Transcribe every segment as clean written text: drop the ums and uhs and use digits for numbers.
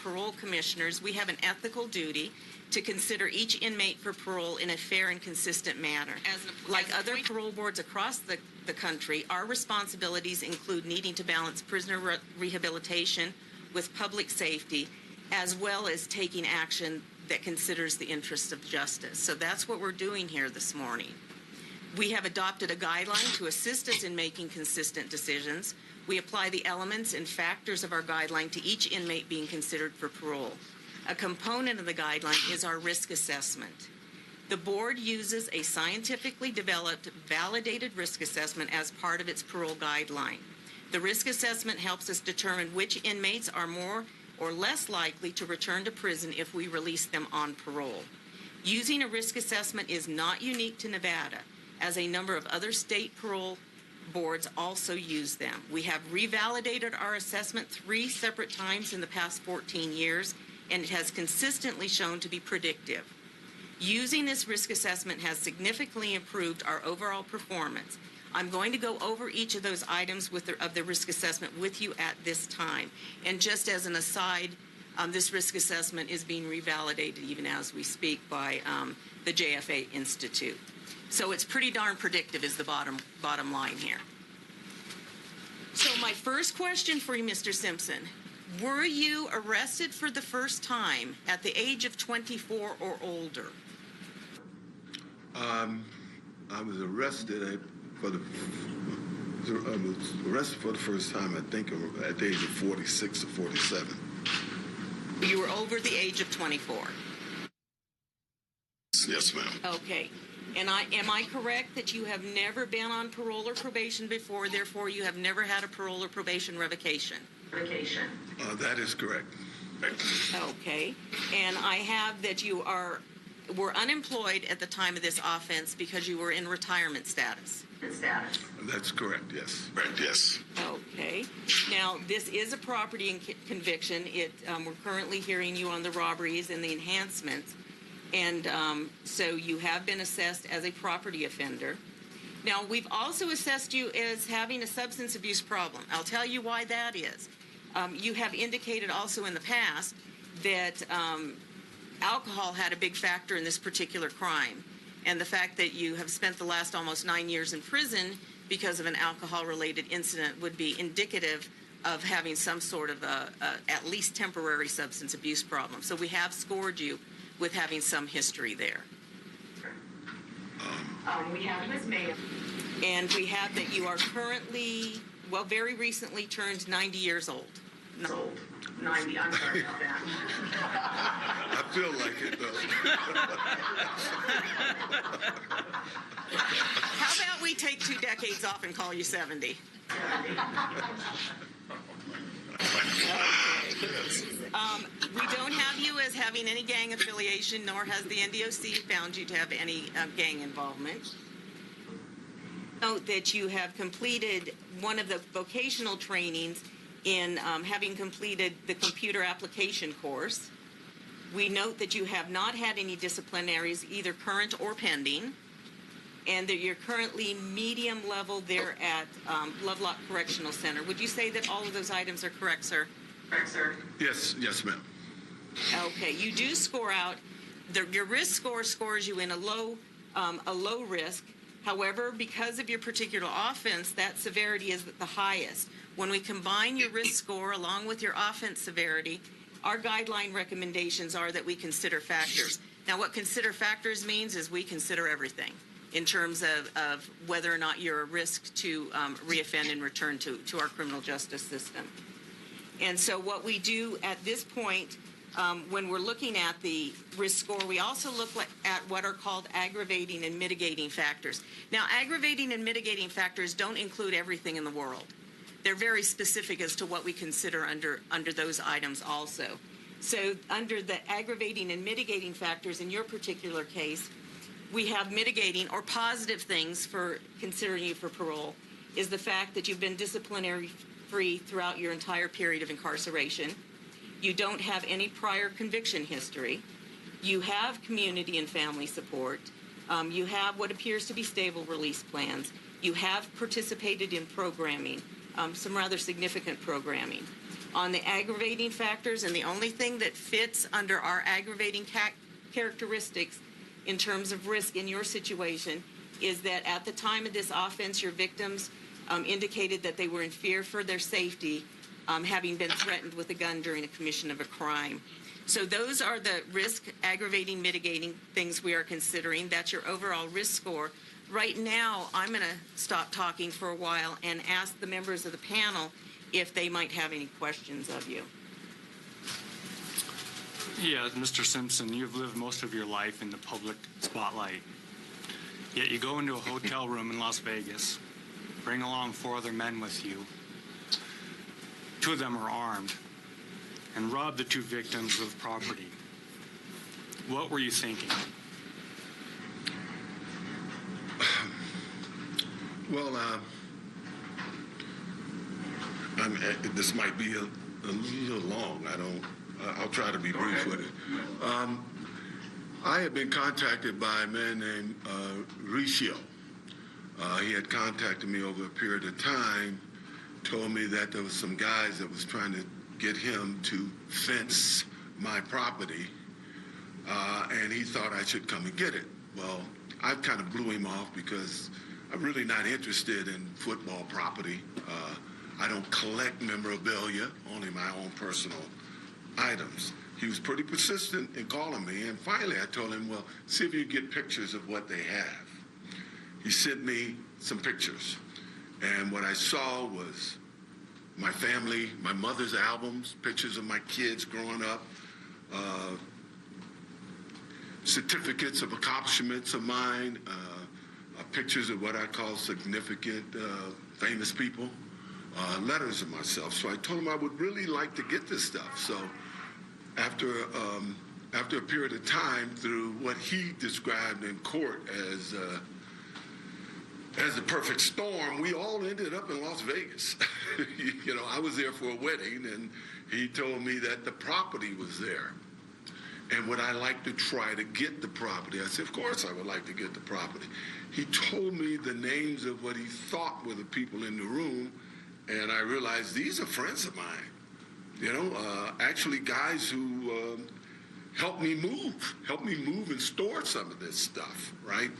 parole commissioners, we have an ethical duty to consider each inmate for parole in a fair and consistent manner. Like other parole boards across the country, our responsibilities include needing to balance prisoner rehabilitation with public safety, as well as taking action that considers the interests of justice. So that's what we're doing here this morning. We have adopted a guideline to assist us in making consistent decisions. We apply the elements and factors of our guideline to each inmate being considered for parole. A component of the guideline is our risk assessment. The board uses a scientifically developed, validated risk assessment as part of its parole guideline. The risk assessment helps us determine which inmates are more or less likely to return to prison if we release them on parole. Using a risk assessment is not unique to Nevada, as a number of other state parole boards also use them. We have revalidated our assessment 3 separate times in the past 14 years, and it has consistently shown to be predictive. Using this risk assessment has significantly improved our overall performance. I'm going to go over each of those items of the risk assessment with you at this time. And just as an aside, this risk assessment is being revalidated even as we speak by the JFA Institute. So it's pretty darn predictive is the bottom line here. So my first question for you, Mr. Simpson, were you arrested for the first time at the age of 24 or older? I was arrested for the first time, I think, at the age of 46 or 47. You were over the age of 24? Yes, ma'am. Okay. And am I correct that you have never been on parole or probation before, therefore you have never had a parole or probation revocation? That is correct. Okay. And I have that you were unemployed at the time of this offense because you were in retirement status. That's correct, yes. Correct, yes. Okay. Now, this is a property conviction. We're currently hearing you on the robberies and the enhancements. And so you have been assessed as a property offender. Now, we've also assessed you as having a substance abuse problem. I'll tell you why that is. You have indicated also in the past that alcohol had a big factor in this particular crime. And the fact that you have spent the last almost 9 years in prison because of an alcohol-related incident would be indicative of having some sort of at least temporary substance abuse problem. So we have scored you with having some history there. We have Ms. Mayo. And we have that you are currently, well, very recently turned 90 years old. 90, I'm sorry about that. I feel like it, though. How about we take 2 decades off and call you 70? We don't have you as having any gang affiliation, nor has the NDOC found you to have any gang involvement. Note that you have completed one of the vocational trainings in having completed the computer application course. We note that you have not had any disciplinaries, either current or pending, and that you're currently medium level there at Lovelock Correctional Center. Would you say that all of those items are correct, sir? Correct, sir. Yes, ma'am. Okay, you do score out. Your risk score scores you in a low risk. However, because of your particular offense, that severity is the highest. When we combine your risk score along with your offense severity, our guideline recommendations are that we consider factors. Now, what consider factors means is we consider everything in terms of whether or not you're a risk to reoffend and return to our criminal justice system. And so what we do at this point, when we're looking at the risk score, we also look at what are called aggravating and mitigating factors. Now, aggravating and mitigating factors don't include everything in the world. They're very specific as to what we consider under those items also. So under the aggravating and mitigating factors in your particular case, we have mitigating or positive things for considering you for parole is the fact that you've been disciplinary free throughout your entire period of incarceration. You don't have any prior conviction history. You have community and family support. You have what appears to be stable release plans. You have participated in programming, some rather significant programming. On the aggravating factors, and the only thing that fits under our aggravating characteristics in terms of risk in your situation is that at the time of this offense, your victims indicated that they were in fear for their safety, having been threatened with a gun during a commission of a crime. So those are the risk aggravating mitigating things we are considering. That's your overall risk score. Right now, I'm going to stop talking for a while and ask the members of the panel if they might have any questions of you. Yeah, Mr. Simpson, you've lived most of your life in the public spotlight. Yet you go into a hotel room in Las Vegas, bring along 4 other men with you. 2 of them are armed, and rob the 2 victims of property. What were you thinking? Well, this might be a little long. I'll try to be brief with it. I had been contacted by a man named Ricio. He had contacted me over a period of time, told me that there was some guys that was trying to get him to fence my property, and he thought I should come and get it. Well, I kind of blew him off because I'm really not interested in football property. I don't collect memorabilia, only my own personal items. He was pretty persistent in calling me, and finally I told him, well, see if you get pictures of what they have. He sent me some pictures, and what I saw was my family, my mother's albums, pictures of my kids growing up, certificates of accomplishments of mine, pictures of what I call significant famous people, letters of myself. So I told him I would really like to get this stuff. So after a period of time, through what he described in court as the perfect storm, we all ended up in Las Vegas. You know, I was there for a wedding, and he told me that the property was there. And would I like to try to get the property? I said, of course I would like to get the property. He told me the names of what he thought were the people in the room, and I realized these are friends of mine. You know, actually guys who helped me move and store some of this stuff, right?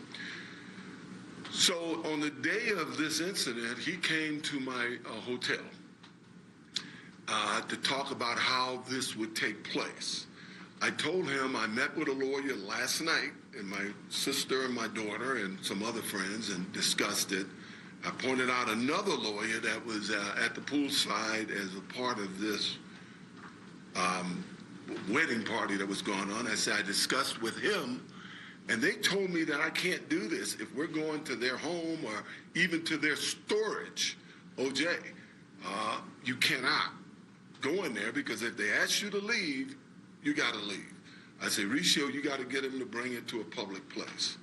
So on the day of this incident, he came to my hotel to talk about how this would take place. I told him I met with a lawyer last night, and my sister and my daughter and some other friends, and discussed it. I pointed out another lawyer that was at the poolside as a part of this wedding party that was going on. I said I discussed with him, and they told me that I can't do this. If we're going to their home or even to their storage, OJ, you cannot go in there, because if they ask you to leave, you got to leave. I said, Ricio, you got to get him to bring it to a public place.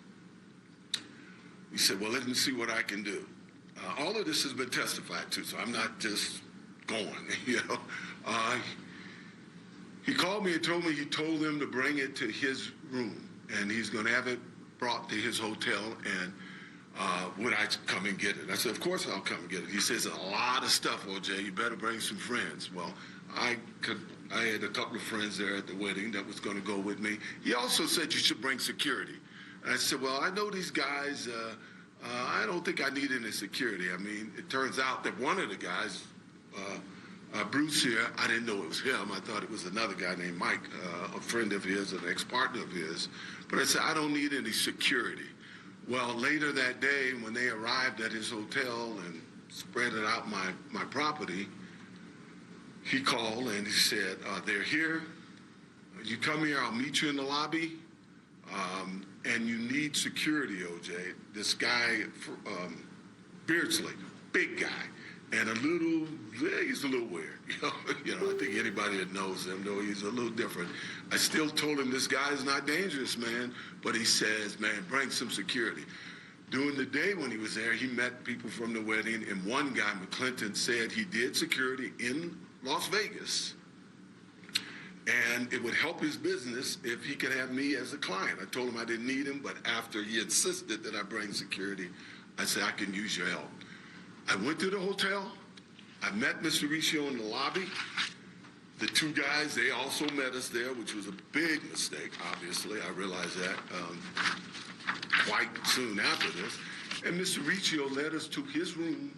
He said, well, let me see what I can do. All of this has been testified to, so I'm not just going, you know. He called me and told me he told them to bring it to his room, and he's going to have it brought to his hotel, and would I come and get it? I said, of course I'll come and get it. He says, a lot of stuff, OJ, you better bring some friends. Well, I had a couple of friends there at the wedding that was going to go with me. He also said you should bring security. And I said, well, I know these guys. I don't think I need any security. I mean, it turns out that one of the guys, Bruce here, I didn't know it was him. I thought it was another guy named Mike, a friend of his, an ex-partner of his. But I said, I don't need any security. Well, later that day, when they arrived at his hotel and spread out my property, he called and he said, they're here. You come here, I'll meet you in the lobby. And you need security, OJ. This guy, Beardsley, big guy, and he's a little weird. You know, I think anybody that knows him knows he's a little different. I still told him this guy is not dangerous, man, but he says, man, bring some security. During the day when he was there, he met people from the wedding, and one guy, McClinton, said he did security in Las Vegas, and it would help his business if he could have me as a client. I told him I didn't need him, but after he insisted that I bring security, I said, I can use your help. I went to the hotel. I met Mr. Ricio in the lobby. The two guys, they also met us there, which was a big mistake, obviously. I realized that quite soon after this. And Mr. Riccio led us to his room,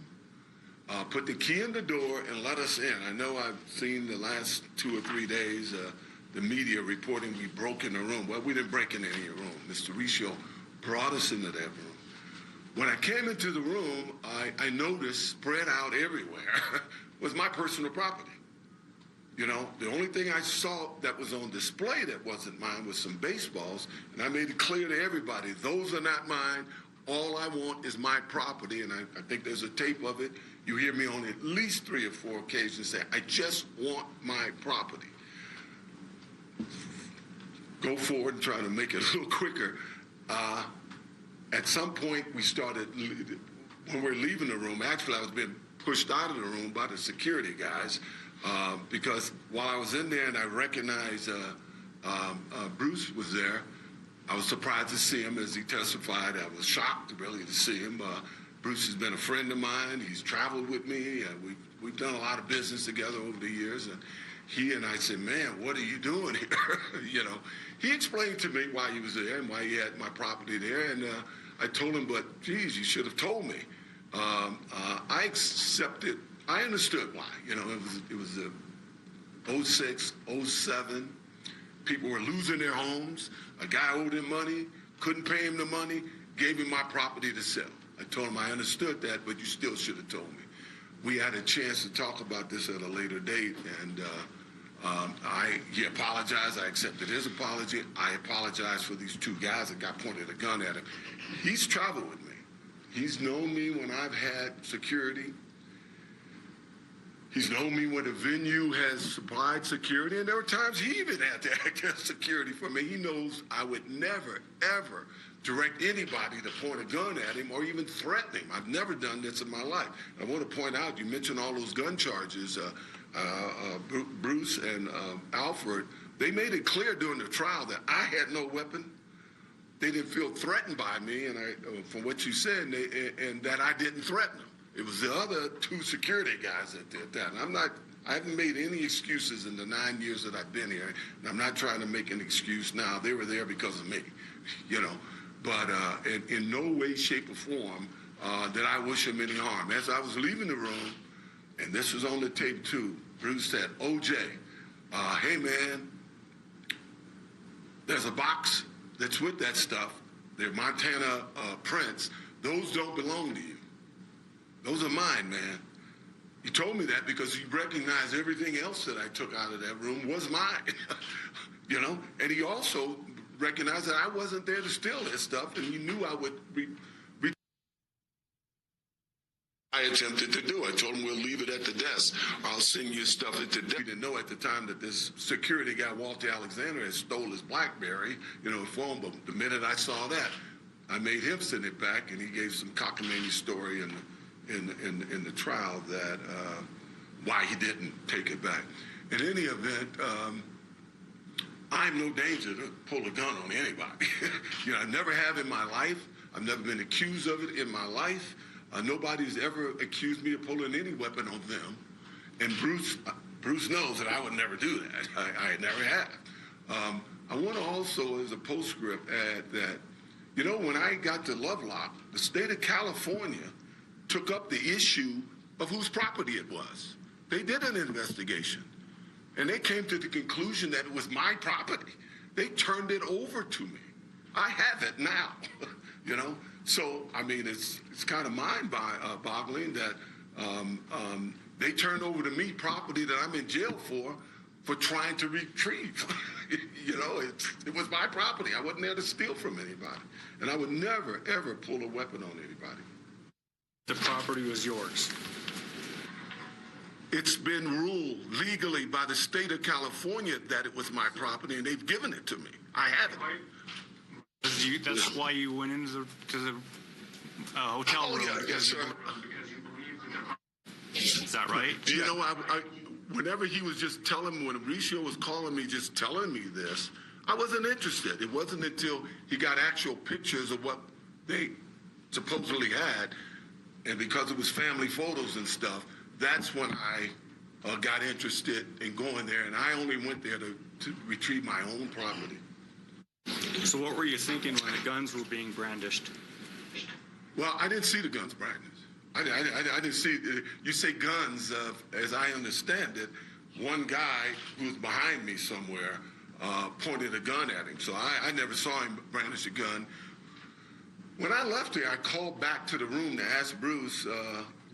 put the key in the door, and let us in. I know I've seen the last 2 or 3 days the media reporting we broke in the room. Well, we didn't break in any room. Mr. Riccio brought us into that room. When I came into the room, I noticed spread out everywhere was my personal property. You know, the only thing I saw that was on display that wasn't mine was some baseballs, and I made it clear to everybody, those are not mine. All I want is my property, and I think there's a tape of it. You hear me on at least 3 or 4 occasions say, I just want my property. Go forward and try to make it a little quicker. At some point, we started, when we're leaving the room, actually I was being pushed out of the room by the security guys because while I was in there and I recognized Bruce was there, I was surprised to see him as he testified. I was shocked really to see him. Bruce has been a friend of mine. He's traveled with me. We've done a lot of business together over the years. And he and I said, man, what are you doing here? You know, he explained to me why he was there and why he had my property there. And I told him, but geez, you should have told me. I accepted, I understood why. You know, it was 06, 07. People were losing their homes. A guy owed him money, couldn't pay him the money, gave him my property to sell. I told him I understood that, but you still should have told me. We had a chance to talk about this at a later date, and he apologized. I accepted his apology. I apologized for these 2 guys that got pointed a gun at him. He's traveled with me. He's known me when I've had security. He's known me when a venue has supplied security, and there were times he even had to act as security for me. He knows I would never, ever direct anybody to point a gun at him or even threaten him. I've never done this in my life. I want to point out, you mentioned all those gun charges. Bruce and Alfred, they made it clear during the trial that I had no weapon. They didn't feel threatened by me, and from what you said, and that I didn't threaten them. It was the other 2 security guys that did that. And I haven't made any excuses in the 9 years that I've been here, and I'm not trying to make an excuse now. They were there because of me, you know. But in no way, shape, or form did I wish them any harm. As I was leaving the room, and this was on the tape too, Bruce said, OJ, hey man, there's a box that's with that stuff. They're Montana prints. Those don't belong to you. Those are mine, man. He told me that because he recognized everything else that I took out of that room was mine, you know? And he also recognized that I wasn't there to steal his stuff, and he knew I would I attempted to do. I told him we'll leave it at the desk. I'll send you stuff at the desk. We didn't know at the time that this security guy, Walter Alexander, had stole his BlackBerry, you know, phone. But the minute I saw that, I made him send it back, and he gave some cockamamie story in the trial that why he didn't take it back. In any event, I'm no danger to pull a gun on anybody. You know, I never have in my life. I've never been accused of it in my life. Nobody's ever accused me of pulling any weapon on them. And Bruce knows that I would never do that. I never have. I want to also, as a postscript, add that, you know, when I got to Lovelock, the state of California took up the issue of whose property it was. They did an investigation, and they came to the conclusion that it was my property. They turned it over to me. I have it now, you know? So, I mean, it's kind of mind-boggling that they turned over to me property that I'm in jail for trying to retrieve. You know, it was my property. I wasn't there to steal from anybody. And I would never, ever pull a weapon on anybody. The property was yours. It's been ruled legally by the state of California that it was my property, and they've given it to me. I have it. That's why you went into the hotel room. Yeah, yes, sir. Is that right? You know, whenever he was just telling me, when Riccio was calling me, just telling me this, I wasn't interested. It wasn't until he got actual pictures of what they supposedly had, and because it was family photos and stuff, that's when I got interested in going there, and I only went there to retrieve my own property. So what were you thinking when the guns were being brandished? Well, I didn't see the guns brandished. I didn't see. You say guns, as I understand it, one guy who was behind me somewhere pointed a gun at him. So I never saw him brandish a gun. When I left here, I called back to the room to ask Bruce,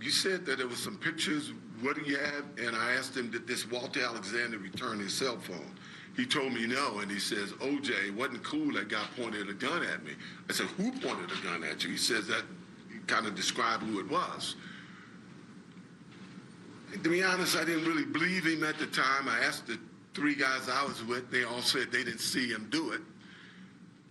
you said that there was some pictures. What do you have? And I asked him, did this Walter Alexander return his cell phone? He told me no, and he says, OJ, it wasn't cool that guy pointed a gun at me. I said, who pointed a gun at you? He says that he kind of described who it was. And to be honest, I didn't really believe him at the time. I asked the 3 guys I was with. They all said they didn't see him do it.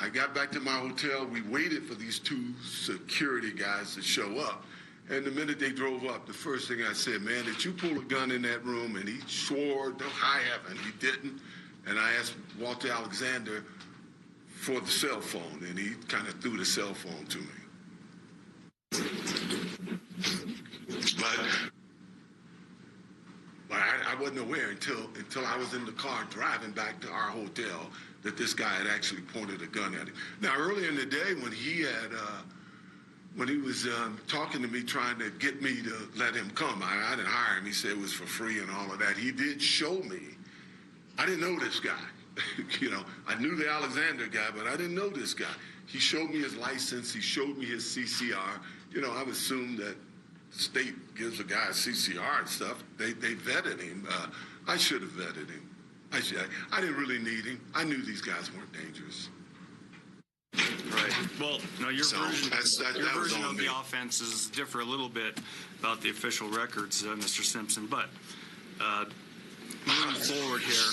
I got back to my hotel. We waited for these 2 security guys to show up. And the minute they drove up, the first thing I said, man, did you pull a gun in that room? And he swore to high heaven he didn't. And I asked Walter Alexander for the cell phone, and he kind of threw the cell phone to me. But I wasn't aware until I was in the car driving back to our hotel that this guy had actually pointed a gun at him. Now, earlier in the day when he was talking to me, trying to get me to let him come, I didn't hire him. He said it was for free and all of that. He did show me. I didn't know this guy. I knew the Alexander guy, but I didn't know this guy. He showed me his license. He showed me his CCR. I would assume that the state gives a guy a CCR and stuff. They vetted him. I should have vetted him. I didn't really need him. I knew these guys weren't dangerous. Right. Well, no, your version of me. the offenses differ a little bit about the official records, Mr. Simpson. But moving forward here,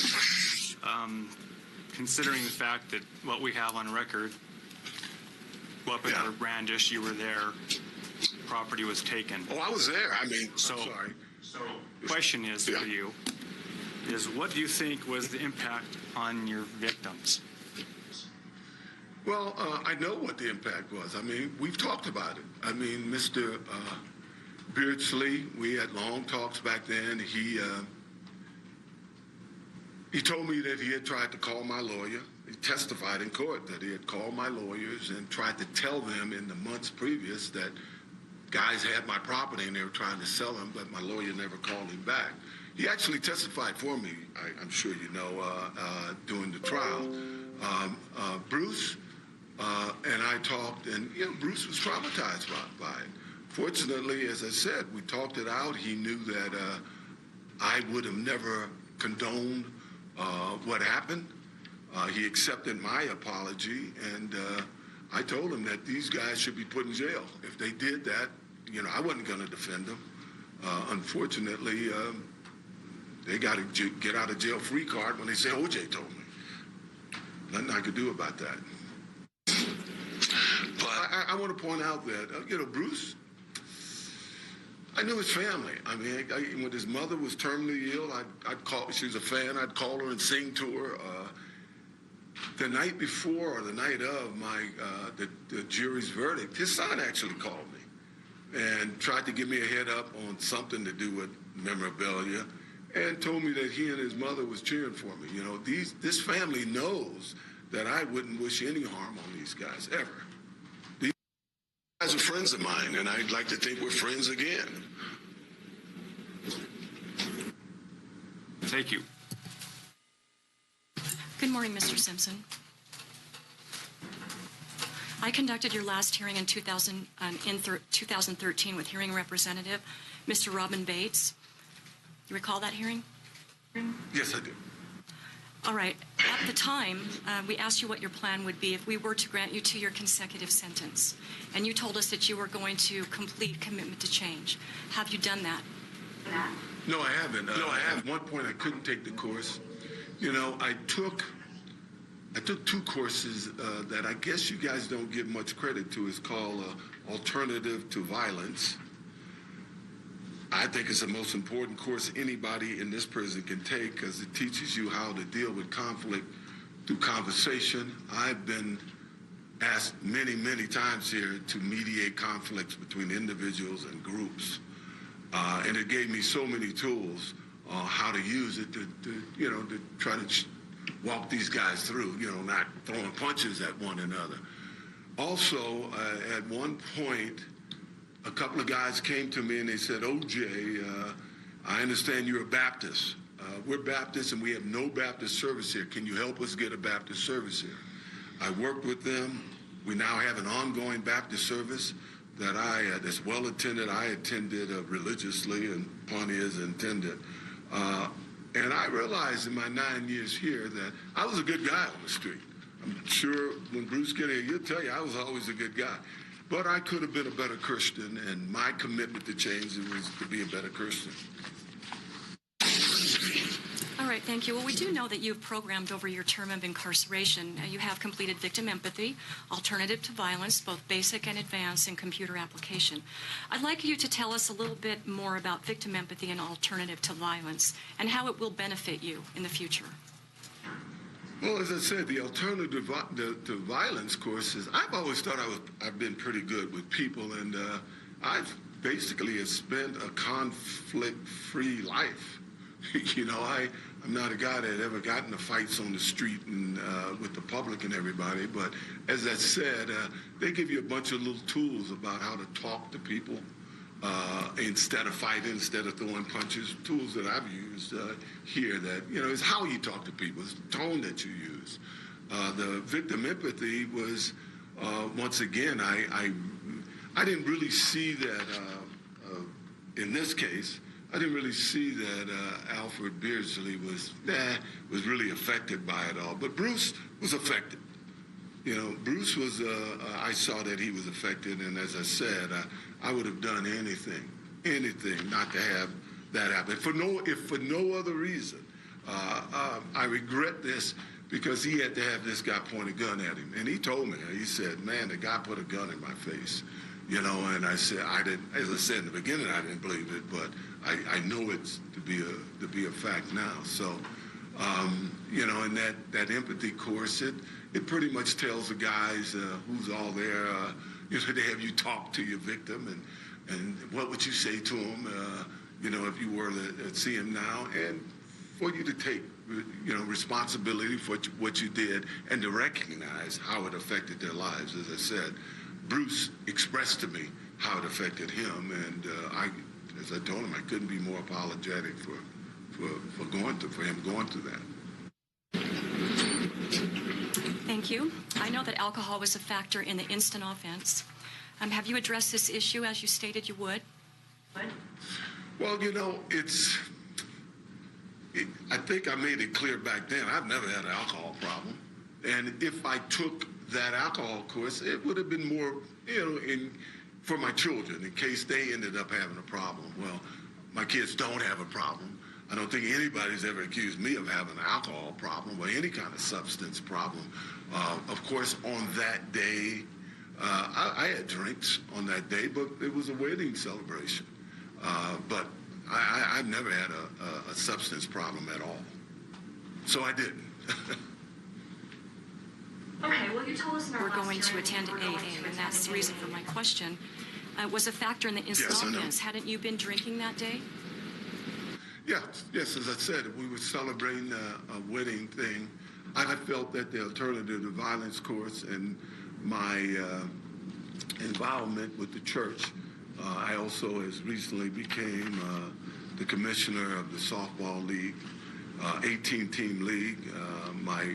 considering the fact that what we have on record, weapons were brandished, you were there, property was taken. Oh, I was there. I'm sorry. So the question is for you, is what do you think was the impact on your victims? Well, I know what the impact was. We've talked about it. Mr. Beardsley, we had long talks back then. He told me that he had tried to call my lawyer. He testified in court that he had called my lawyers and tried to tell them in the months previous that guys had my property and they were trying to sell them, but my lawyer never called him back. He actually testified for me, I'm sure you know, during the trial. Bruce and I talked, and Bruce was traumatized by it. Fortunately, as I said, we talked it out. He knew that I would have never condoned what happened. He accepted my apology, and I told him that these guys should be put in jail. If they did that, I wasn't going to defend them. Unfortunately, they got a get out of jail free card when they say OJ told me. Nothing I could do about that. But I want to point out that, Bruce, I knew his family. When his mother was terminally ill, I'd call. She was a fan. I'd call her and sing to her. The night before or the night of the jury's verdict, his son actually called me and tried to give me a head up on something to do with memorabilia, and told me that he and his mother was cheering for me. This family knows that I wouldn't wish any harm on these guys ever. These guys are friends of mine, and I'd like to think we're friends again. Thank you. Good morning, Mr. Simpson. I conducted your last hearing in 2013 with hearing representative, Mr. Robin Bates. You recall that hearing? Yes, I do. All right. At the time, we asked you what your plan would be if we were to grant you 2-year consecutive sentence. And you told us that you were going to complete commitment to change. Have you done that? No, I haven't. At one point, I couldn't take the course. I took 2 courses that I guess you guys don't give much credit to. It's called Alternative to Violence. I think it's the most important course anybody in this prison can take because it teaches you how to deal with conflict through conversation. I've been asked many, many times here to mediate conflicts between individuals and groups. And it gave me so many tools how to use it to try to walk these guys through, not throwing punches at one another. Also, at one point, a couple of guys came to me and they said, OJ, I understand you're a Baptist. We're Baptists and we have no Baptist service here. Can you help us get a Baptist service here? I worked with them. We now have an ongoing Baptist service that's well attended. I attended religiously, and plenty is attended. And I realized in my 9 years here that I was a good guy on the street. I'm sure when Bruce get here, he'll tell you I was always a good guy. But I could have been a better Christian, and my commitment to change was to be a better Christian. All right, thank you. Well, we do know that you've programmed over your term of incarceration. You have completed victim empathy, alternative to violence, both basic and advanced, in computer application. I'd like you to tell us a little bit more about victim empathy and alternative to violence and how it will benefit you in the future. Well, as I said, the alternative to violence courses, I've always thought I've been pretty good with people, and I've basically spent a conflict-free life. I'm not a guy that ever got into fights on the street and with the public and everybody, but as I said, they give you a bunch of little tools about how to talk to people instead of fighting, instead of throwing punches. Tools that I've used here that, is how you talk to people, it's the tone that you use. The victim empathy was, once again, I didn't really see that in this case. I didn't really see that Alfred Beardsley was really affected by it all. But Bruce was affected. Bruce was, I saw that he was affected, and as I said, I would have done anything not to have that happen. If for no other reason. I regret this because he had to have this guy point a gun at him. And he told me, he said, man, the guy put a gun in my face. And I said, as I said in the beginning, I didn't believe it, but I know it's to be a fact now. So, in that empathy course, it pretty much tells the guys who's all there, they have you talk to your victim and what would you say to him, if you were to see him now, and for you to take, responsibility for what you did and to recognize how it affected their lives. As I said, Bruce expressed to me how it affected him, and as I told him, I couldn't be more apologetic for him going through that. Thank you. I know that alcohol was a factor in the instant offense. Have you addressed this issue as you stated you would? Well, I think I made it clear back then, I've never had an alcohol problem. And if I took that alcohol course, it would have been more, for my children, in case they ended up having a problem. Well, my kids don't have a problem. I don't think anybody's ever accused me of having an alcohol problem or any kind of substance problem. Of course, on that day, I had drinks on that day, but it was a wedding celebration. But I've never had a substance problem at all. So I didn't. Okay, well, you told us in our We're last going to hearing attend you were going AA, to and that's the attend reason AA. for my question. Was a factor in the instant Yes, I know. offense. Hadn't you been drinking that day? Yes, as I said, we were celebrating a wedding thing. I felt that the alternative to violence course and my involvement with the church, I also as recently became the commissioner of the softball league, 18-team league. My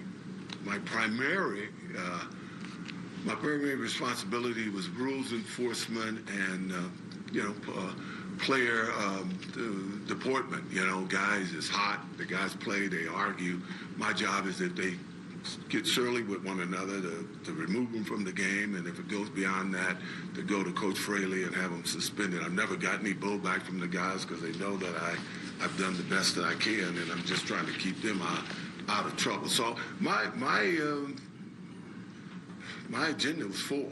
primary responsibility was rules enforcement and player deportment. Guys, it's hot. The guys play. They argue. My job is if they get surly with one another to remove them from the game, and if it goes beyond that, to go to Coach Fraley and have them suspended. I've never got any blowback from the guys because they know that I've done the best that I can, and I'm just trying to keep them out of trouble. So my agenda was full.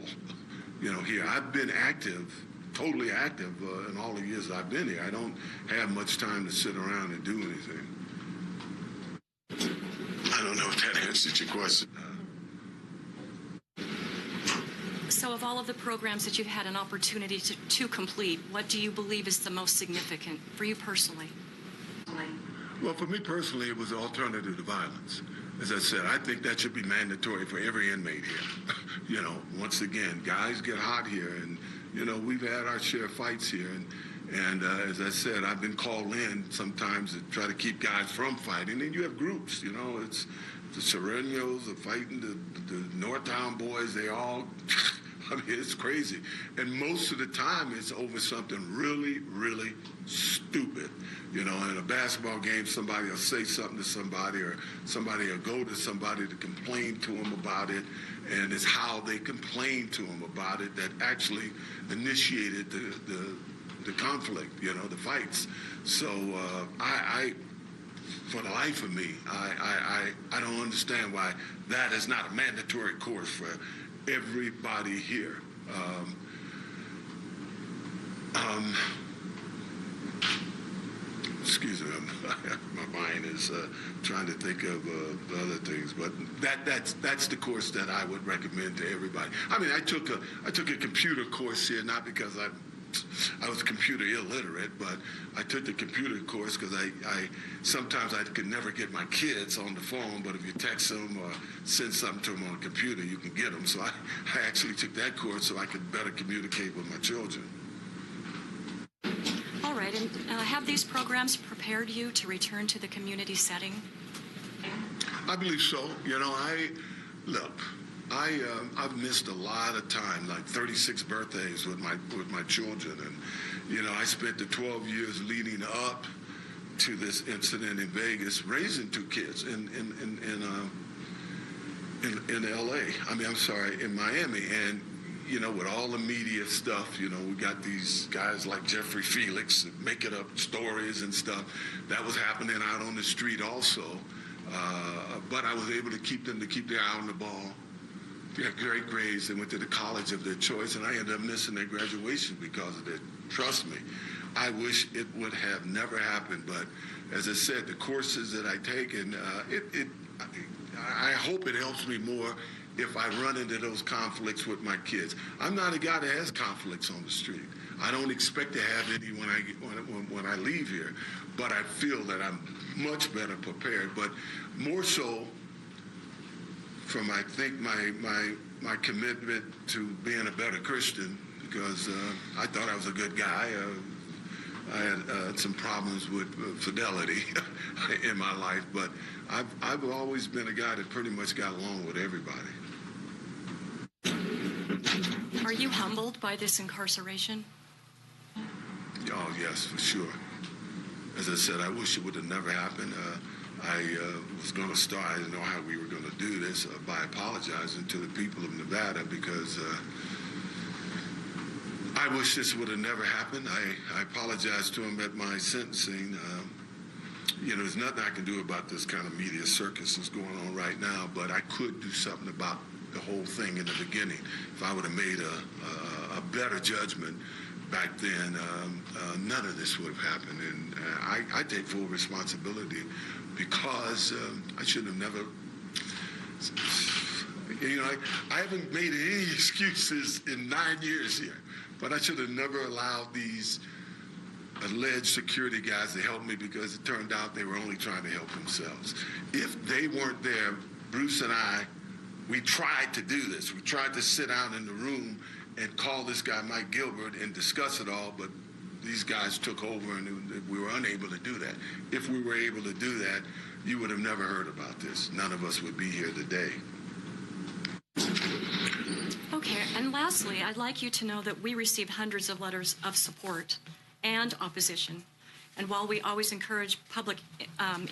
Here I've been active, totally active in all the years I've been here. I don't have much time to sit around and do anything. I don't know if that answers your question. So of all of the programs that you've had an opportunity to complete, what do you believe is the most significant for you personally? Well, for me personally, it was an alternative to violence. As I said, I think that should be mandatory for every inmate here. You know, once again, guys get hot here, and, you know, we've had our share of fights here. And as I said, I've been called in sometimes to try to keep guys from fighting. And you have groups, you know, it's the Serenos are fighting, the Northtown boys, they all, I mean, it's crazy. And most of the time, it's over something really, really stupid. You know, in a basketball game, somebody will say something to somebody, or somebody will go to somebody to complain to them about it. And it's how they complain to them about it that actually initiated the conflict, you know, the fights. So I for the life of me, I don't understand why that is not a mandatory course for everybody here. Excuse me, my mind is trying to think of the other things, but that's the course that I would recommend to everybody. I mean, I took a computer course here, not because I was computer illiterate, but I took the computer course because I sometimes I could never get my kids on the phone, but if you text them or send something to them on a computer, you can get them. So I actually took that course so I could better communicate with my children. All right, and have these programs prepared you to return to the community setting? I believe so. You know, I've missed a lot of time, like 36 birthdays with my children, and you know, I spent the 12 years leading up to this incident in Vegas raising two kids in L.A. I mean, I'm sorry, in Miami, and you know, with all the media stuff, you know, we got these guys like Jeffrey Felix making up stories and stuff. That was happening out on the street also. But I was able to keep their eye on the ball. They had great grades. They went to the college of their choice, and I ended up missing their graduation because of it. Trust me, I wish it would have never happened. But as I said, the courses that I take, and I hope it helps me more if I run into those conflicts with my kids. I'm not a guy that has conflicts on the street. I don't expect to have any when I leave here, but I feel that I'm much better prepared. But more so from, I think, my commitment to being a better Christian, because I thought I was a good guy. I had some problems with fidelity in my life, but I've always been a guy that pretty much got along with everybody. Are you humbled by this incarceration? Oh, yes, for sure. As I said, I wish it would have never happened. I was going to start, I didn't know how we were going to do this, by apologizing to the people of Nevada, because I wish this would have never happened. I apologized to them at my sentencing. You know, there's nothing I can do about this kind of media circus that's going on right now, but I could do something about the whole thing in the beginning. If I would have made a better judgment back then, none of this would have happened. And I take full responsibility, because I should have never, you know, I haven't made any excuses in 9 years here, but I should have never allowed these alleged security guys to help me, because it turned out they were only trying to help themselves. If they weren't there, Bruce and we tried to do this. We tried to sit down in the room and call this guy Mike Gilbert and discuss it all, but these guys took over, and we were unable to do that. If we were able to do that, you would have never heard about this. None of us would be here today. Okay, and lastly, I'd like you to know that we received hundreds of letters of support and opposition. And while we always encourage public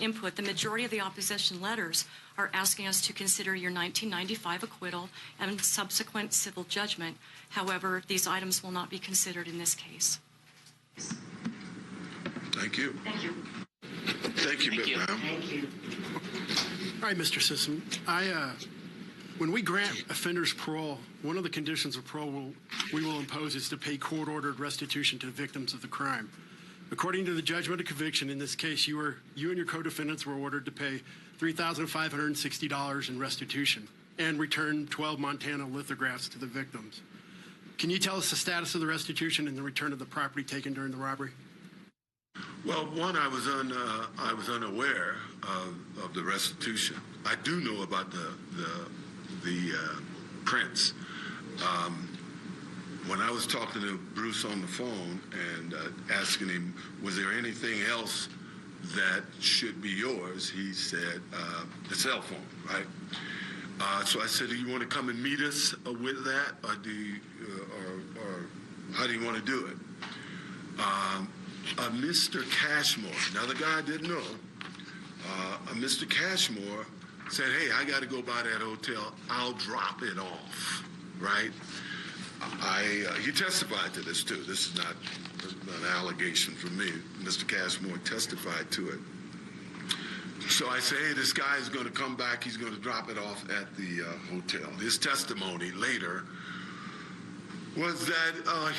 input, the majority of the opposition letters are asking us to consider your 1995 acquittal and subsequent civil judgment. However, these items will not be considered in this case. Thank you. Thank you. Thank you, Big Ma'am. Thank you. All right, Mr. Simpson. When we grant offenders parole, one of the conditions of parole we will impose is to pay court-ordered restitution to the victims of the crime. According to the judgment of conviction, in this case, you and your co-defendants were ordered to pay $3,560 in restitution and return 12 Montana lithographs to the victims. Can you tell us the status of the restitution and the return of the property taken during the robbery? Well, one, I was unaware of the restitution. I do know about the prints. When I was talking to Bruce on the phone and asking him, was there anything else that should be yours? He said, the cell phone, right? So I said, do you want to come and meet us with that, or or how do you want to do it? Mr. Cashmore, now the guy I didn't know, Mr. Cashmore said, hey, I got to go by that hotel. I'll drop it off, right? He testified to this too. This is not an allegation from me. Mr. Cashmore testified to it. So I say, hey, this guy is going to come back. He's going to drop it off at the hotel. His testimony later was that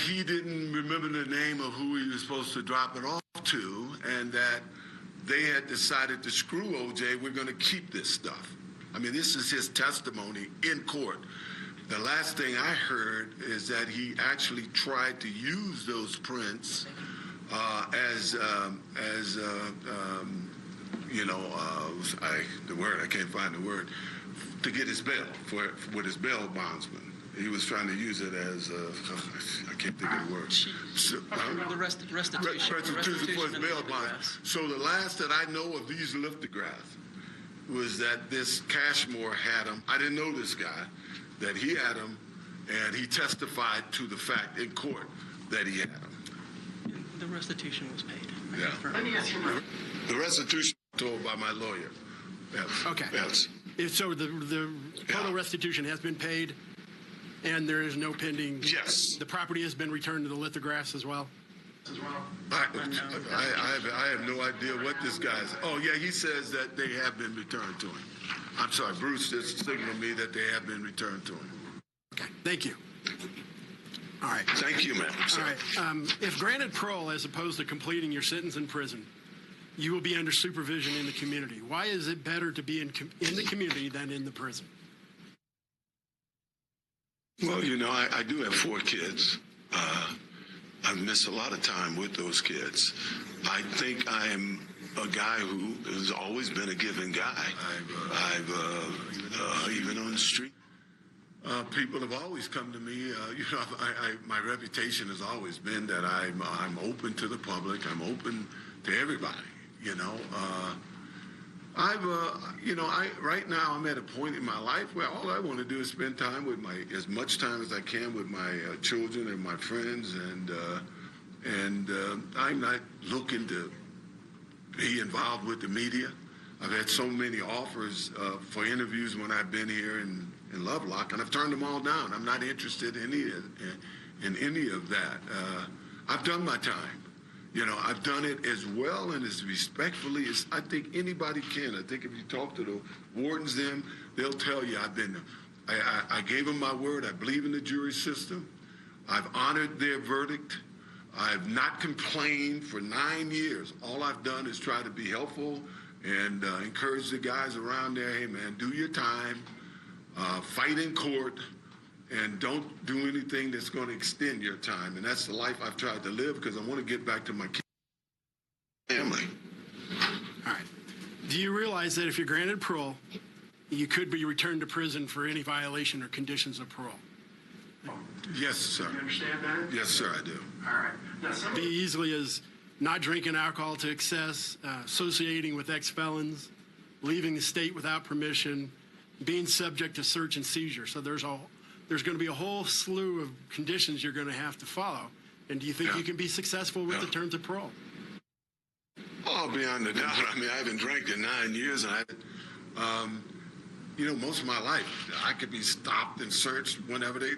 he didn't remember the name of who he was supposed to drop it off to, and that they had decided to screw OJ. We're going to keep this stuff. I mean, this is his testimony in court. The last thing I heard is that he actually tried to use those prints I can't find the word, to get his bail with his bail bondsman. He was trying to use it as I can't think of the word. The restitution. Restitution for his bail bonds. So the last that I know of these lithographs was that this Cashmore had him. I didn't know this guy, that he had him, and he testified to the fact in court that he had him. The restitution was paid. Yeah. The restitution was told by my lawyer. Yes. Okay. Yes. So the total restitution has been paid, and there is no pending. Yes. The property has been returned to the lithographs as well. I have no idea what this guy's. Oh yeah, he says that they have been returned to him. I'm sorry, Bruce just signaled me that they have been returned to him. Okay. Thank you. All right. Thank you, ma'am. All right. If granted parole as opposed to completing your sentence in prison, you will be under supervision in the community. Why is it better to be in the community than in the prison? Well, I do have 4 kids. I've missed a lot of time with those kids. I think I am a guy who has always been a giving guy. Even on the street. People have always come to me. My reputation has always been that I'm open to the public. I'm open to everybody. Right now I'm at a point in my life where all I want to do is spend time with as much time as I can with my children and my friends, and I'm not looking to be involved with the media. I've had so many offers for interviews when I've been here in Lovelock, and I've turned them all down. I'm not interested in any of that. I've done my time. I've done it as well and as respectfully as I think anybody can. I think if you talk to the wardens, they'll tell you I gave them my word. I believe in the jury system. I've honored their verdict. I've not complained for 9 years. All I've done is try to be helpful and encourage the guys around there, hey, man, do your time, fight in court, and don't do anything that's going to extend your time. And that's the life I've tried to live because I want to get back to my family. All right. Do you realize that if you're granted parole, you could be returned to prison for any violation or conditions of parole? Yes, sir. You understand that? Yes, sir, I do. All right. Now, Be easily as not drinking alcohol to excess, associating with ex-felons, leaving the state without permission, being subject to search and seizure. So there's going to be a whole slew of conditions you're going to have to follow. And do you think you can be successful with the terms of parole? Oh, beyond a doubt. I mean, I haven't drank in 9 years, and most of my life, I could be stopped and searched whenever they,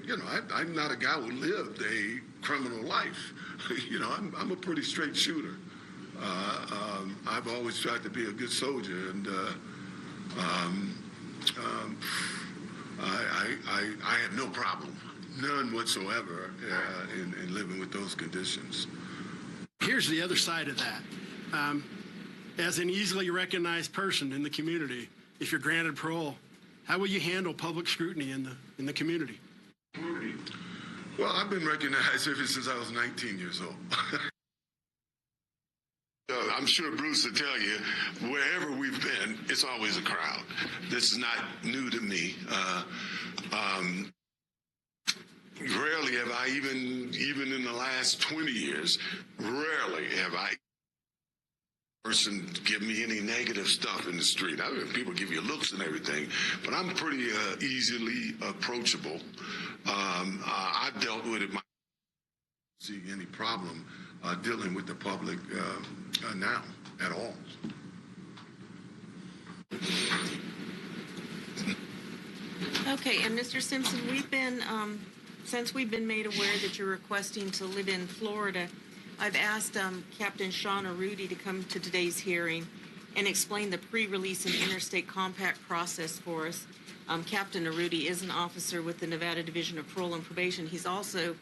I'm not a guy who lived a criminal life. I'm a pretty straight shooter. I've always tried to be a good soldier, and I have no problem, none whatsoever, in living with those conditions. Here's the other side of that. As an easily recognized person in the community, if you're granted parole, how will you handle public scrutiny in the community? Well, I've been recognized ever since I was 19 years old. I'm sure Bruce will tell you, wherever we've been, it's always a crowd. This is not new to me. Rarely have I, even in the last 20 years, rarely have I person give me any negative stuff in the street. I mean, people give you looks and everything, but I'm pretty easily approachable. I've dealt with it. See any problem dealing with the public now at all. Okay, and Mr. Simpson, we've been, since we've been made aware that you're requesting to live in Florida, I've asked Captain Sean Rudy to come to today's hearing and explain the pre-release and interstate compact process for us. Captain Rudy is an officer with the Nevada Division of Parole and Probation. He's also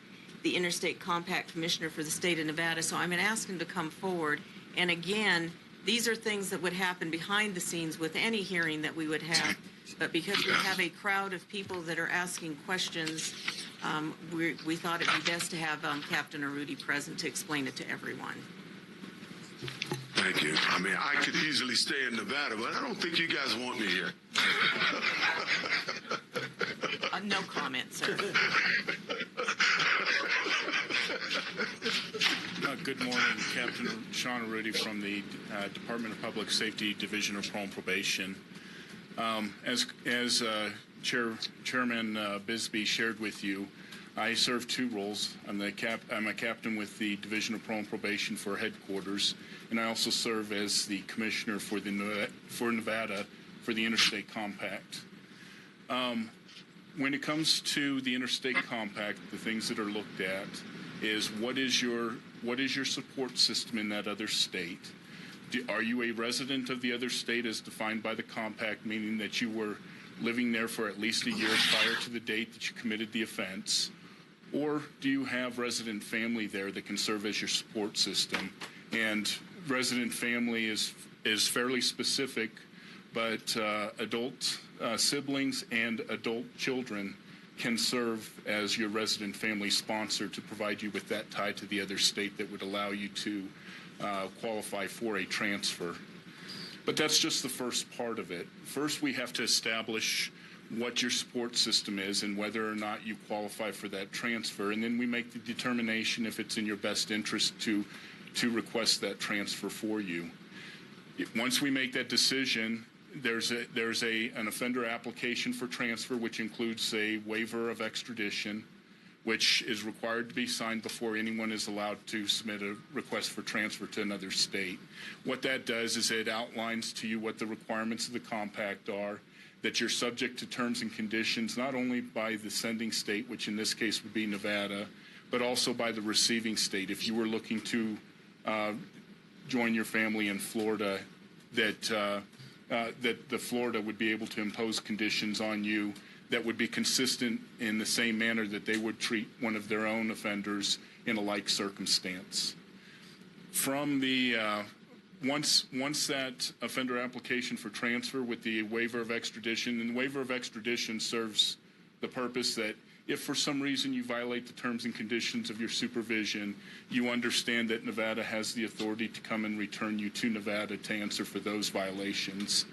the Interstate Compact Commissioner for the state of Nevada, so I'm going to ask him to come forward. And again, these are things that would happen behind the scenes with any hearing that we would have. But because we have a crowd of people that are asking questions, we thought it'd be best to have Captain Rudy present to explain it to everyone. Thank you. I mean, I could easily stay in Nevada, but I don't think you guys want me here. No comment, sir. Good morning, Captain Sean Rudy from the Department of Public Safety, Division of Parole and Probation. As Chairman Bisbee shared with you, I serve two roles. I'm a captain with the Division of Parole and Probation for headquarters, and I also serve as the commissioner for Nevada for the Interstate Compact. When it comes to the Interstate Compact, the things that are looked at is what is your support system in that other state? Are you a resident of the other state as defined by the compact, meaning that you were living there for at least a year prior to the date that you committed the offense? Or do you have resident family there that can serve as your support system? And resident family is fairly specific, but adult siblings and adult children can serve as your resident family sponsor to provide you with that tie to the other state that would allow you to qualify for a transfer. But that's just the first part of it. First, we have to establish what your support system is and whether or not you qualify for that transfer, and then we make the determination if it's in your best interest to request that transfer for you. Once we make that decision, there's an offender application for transfer, which includes a waiver of extradition, which is required to be signed before anyone is allowed to submit a request for transfer to another state. What that does is it outlines to you what the requirements of the compact are, that you're subject to terms and conditions not only by the sending state, which in this case would be Nevada, but also by the receiving state. If you were looking to join your family in Florida, that the Florida would be able to impose conditions on you that would be consistent in the same manner that they would treat one of their own offenders in a like circumstance. From the once that offender application for transfer with the waiver of extradition, and the waiver of extradition serves the purpose that if for some reason you violate the terms and conditions of your supervision, you understand that Nevada has the authority to come and return you to Nevada to answer for those violations.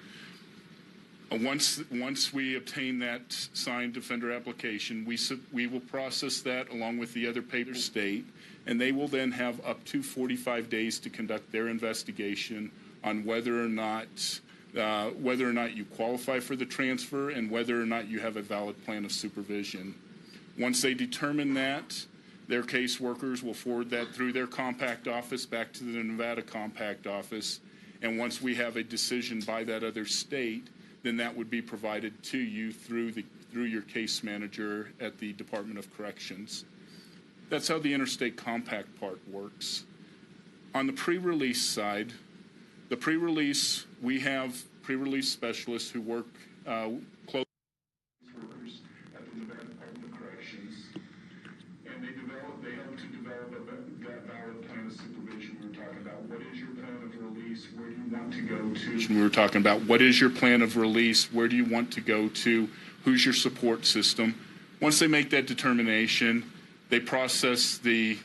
Once we obtain that signed offender application, we will process that along with the other paper state, and they will then have up to 45 days to conduct their investigation on whether or not you qualify for the transfer and whether or not you have a valid plan of supervision. Once they determine that, their caseworkers will forward that through their compact office back to the Nevada compact office, and once we have a decision by that other state, then that would be provided to you through your case manager at the Department of Corrections. That's how the interstate compact part works. On the pre-release side, we have pre-release specialists who work closely with at the Nevada Department of Corrections, and they help to develop that valid plan of supervision. We were talking about what is your plan of release, where do you want to go to? We were talking about what is your plan of release, where do you want to go to, who's your support system. Once they make that determination, they process the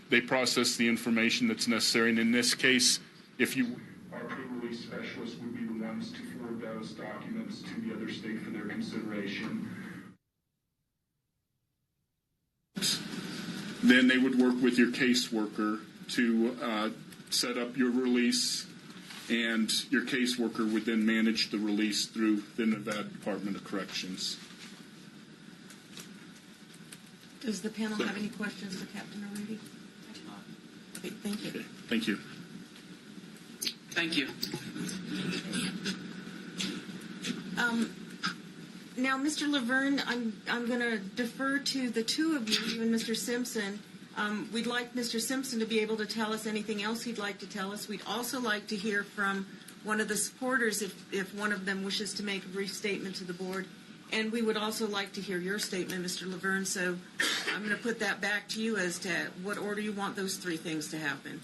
information that's necessary, and in this case, if you, our pre-release specialist would be the ones to forward those documents to the other state for their consideration. Then they would work with your caseworker to set up your release, and your caseworker would then manage the release through the Nevada Department of Corrections. Does the panel have any questions for Captain O'Reilly? Okay, thank you. Okay, thank you. Thank you. Now, Mr. Laverne, I'm going to defer to the two of you and Mr. Simpson. We'd like Mr. Simpson to be able to tell us anything else he'd like to tell us. We'd also like to hear from one of the supporters if one of them wishes to make a brief statement to the board. And we would also like to hear your statement, Mr. Laverne. So I'm going to put that back to you as to what order you want those three things to happen.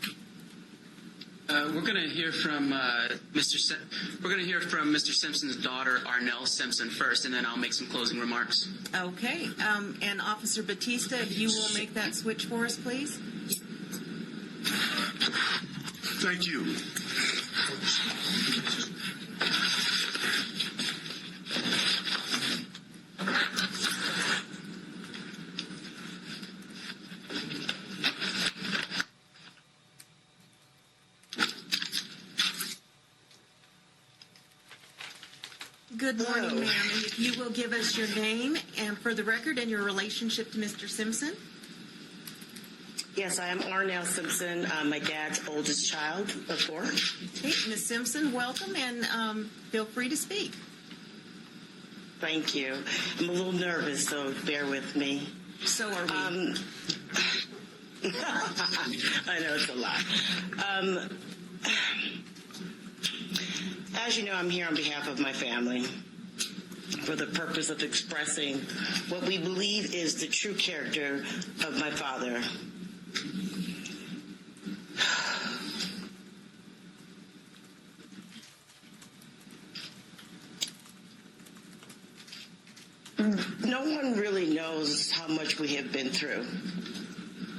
We're going to hear from We're going to hear from Mr. Simpson's daughter, Arnell Simpson, first, and then I'll make some closing remarks. Okay. And Officer Batista, if you will make that switch for us, please. Thank you. Good morning, ma'am. And if you will give us your name and for the record and your relationship to Mr. Simpson. Yes, I am Arnell Simpson, my dad's oldest child of four. Okay, Ms. Simpson, welcome, and feel free to speak. Thank you. I'm a little nervous, so bear with me. So are we. I know it's a lot. As you know, I'm here on behalf of my family for the purpose of expressing what we believe is the true character of my father. No one really knows how much we have been through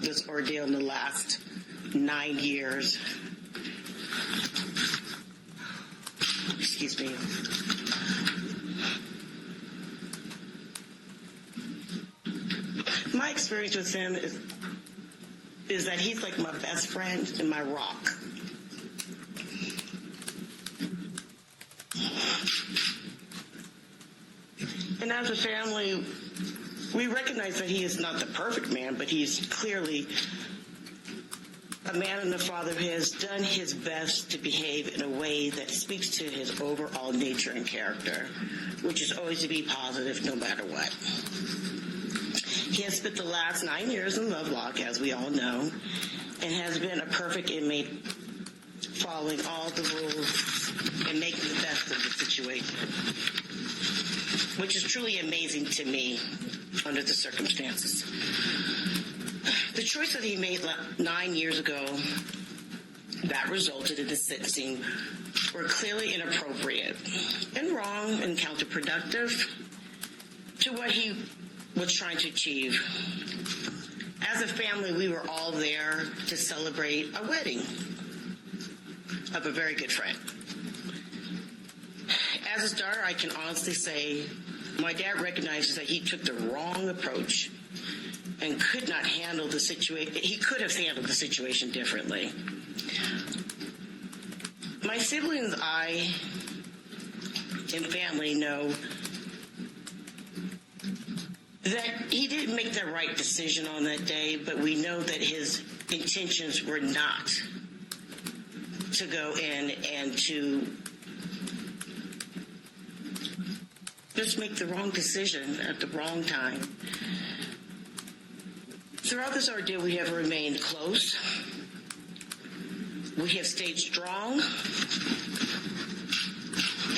this ordeal in the last 9 years. Excuse me. My experience with him is that he's like my best friend and my rock. And as a family, we recognize that he is not the perfect man, but he's clearly a man and a father who has done his best to behave in a way that speaks to his overall nature and character, which is always to be positive no matter what. He has spent the last 9 years in Lovelock, as we all know, and has been a perfect inmate, following all the rules and making the best of the situation, which is truly amazing to me under the circumstances. The choice that he made 9 years ago that resulted in his sentencing were clearly inappropriate and wrong and counterproductive to what he was trying to achieve. As a family, we were all there to celebrate a wedding of a very good friend. As his daughter, I can honestly say my dad recognizes that he took the wrong approach and could not handle the situation. He could have handled the situation differently. My siblings, I, and family know that he didn't make the right decision on that day, but we know that his intentions were not to go in and to just make the wrong decision at the wrong time. Throughout this ordeal, we have remained close. We have stayed strong.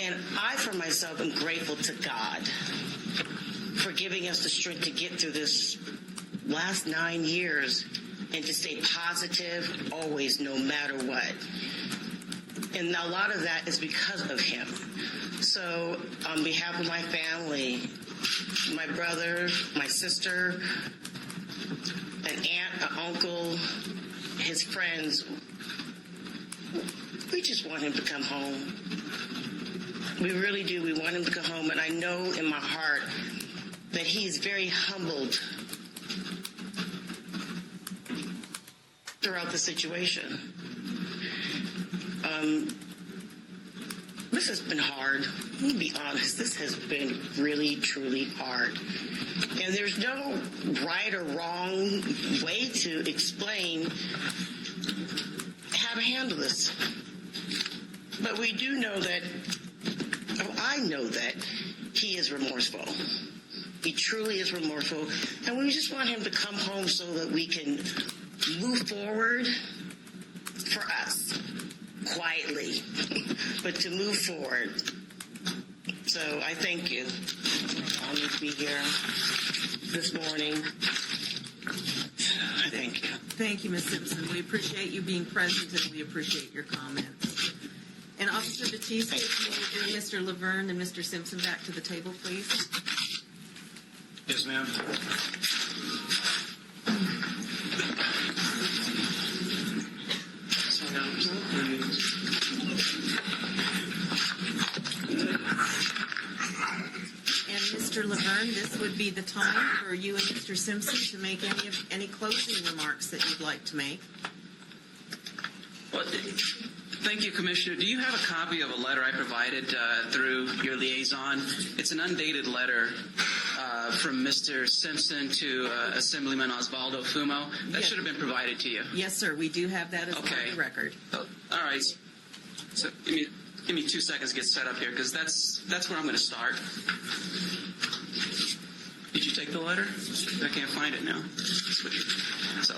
And I, for myself, am grateful to God for giving us the strength to get through this last 9 years and to stay positive always, no matter what. And a lot of that is because of him. So on behalf of my family, my brother, my sister, an aunt, an uncle, his friends, We just want him to come home. We really do. We want him to come home, and I know in my heart that he's very humbled throughout the situation. This has been hard. Let me be honest. This has been really, truly hard. And there's no right or wrong way to explain how to handle this. But we do know that, I know that he is remorseful. He truly is remorseful. And we just want him to come home so that we can move forward for us, quietly, but to move forward. So I thank you. I need to be here this morning. I thank you. Thank you, Ms. Simpson. We appreciate you being present, and we appreciate your comments. And Officer Batista, if you will bring Mr. Laverne and Mr. Simpson back to the table, please. Yes, ma'am. And Mr. Laverne, this would be the time for you and Mr. Simpson to make any closing remarks that you'd like to make. Well, thank you, Commissioner. Do you have a copy of a letter I provided through your liaison? It's an undated letter from Mr. Simpson to Assemblyman Osvaldo Fumo. That Yes. should have been provided to you. Yes, sir. We do have that as part of the record. Oh, all right. So give me 2 seconds to get set up here, because that's where I'm going to start. Did you take the letter? I can't find it now. So.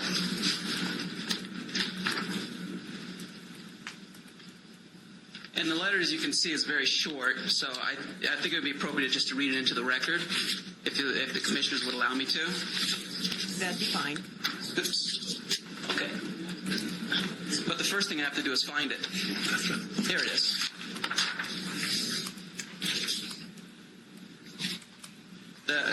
And the letter, as you can see, is very short, so I think it would be appropriate just to read it into the record, if the commissioners would allow me to. That'd be fine. Okay. But the first thing I have to do is find it. Here it is.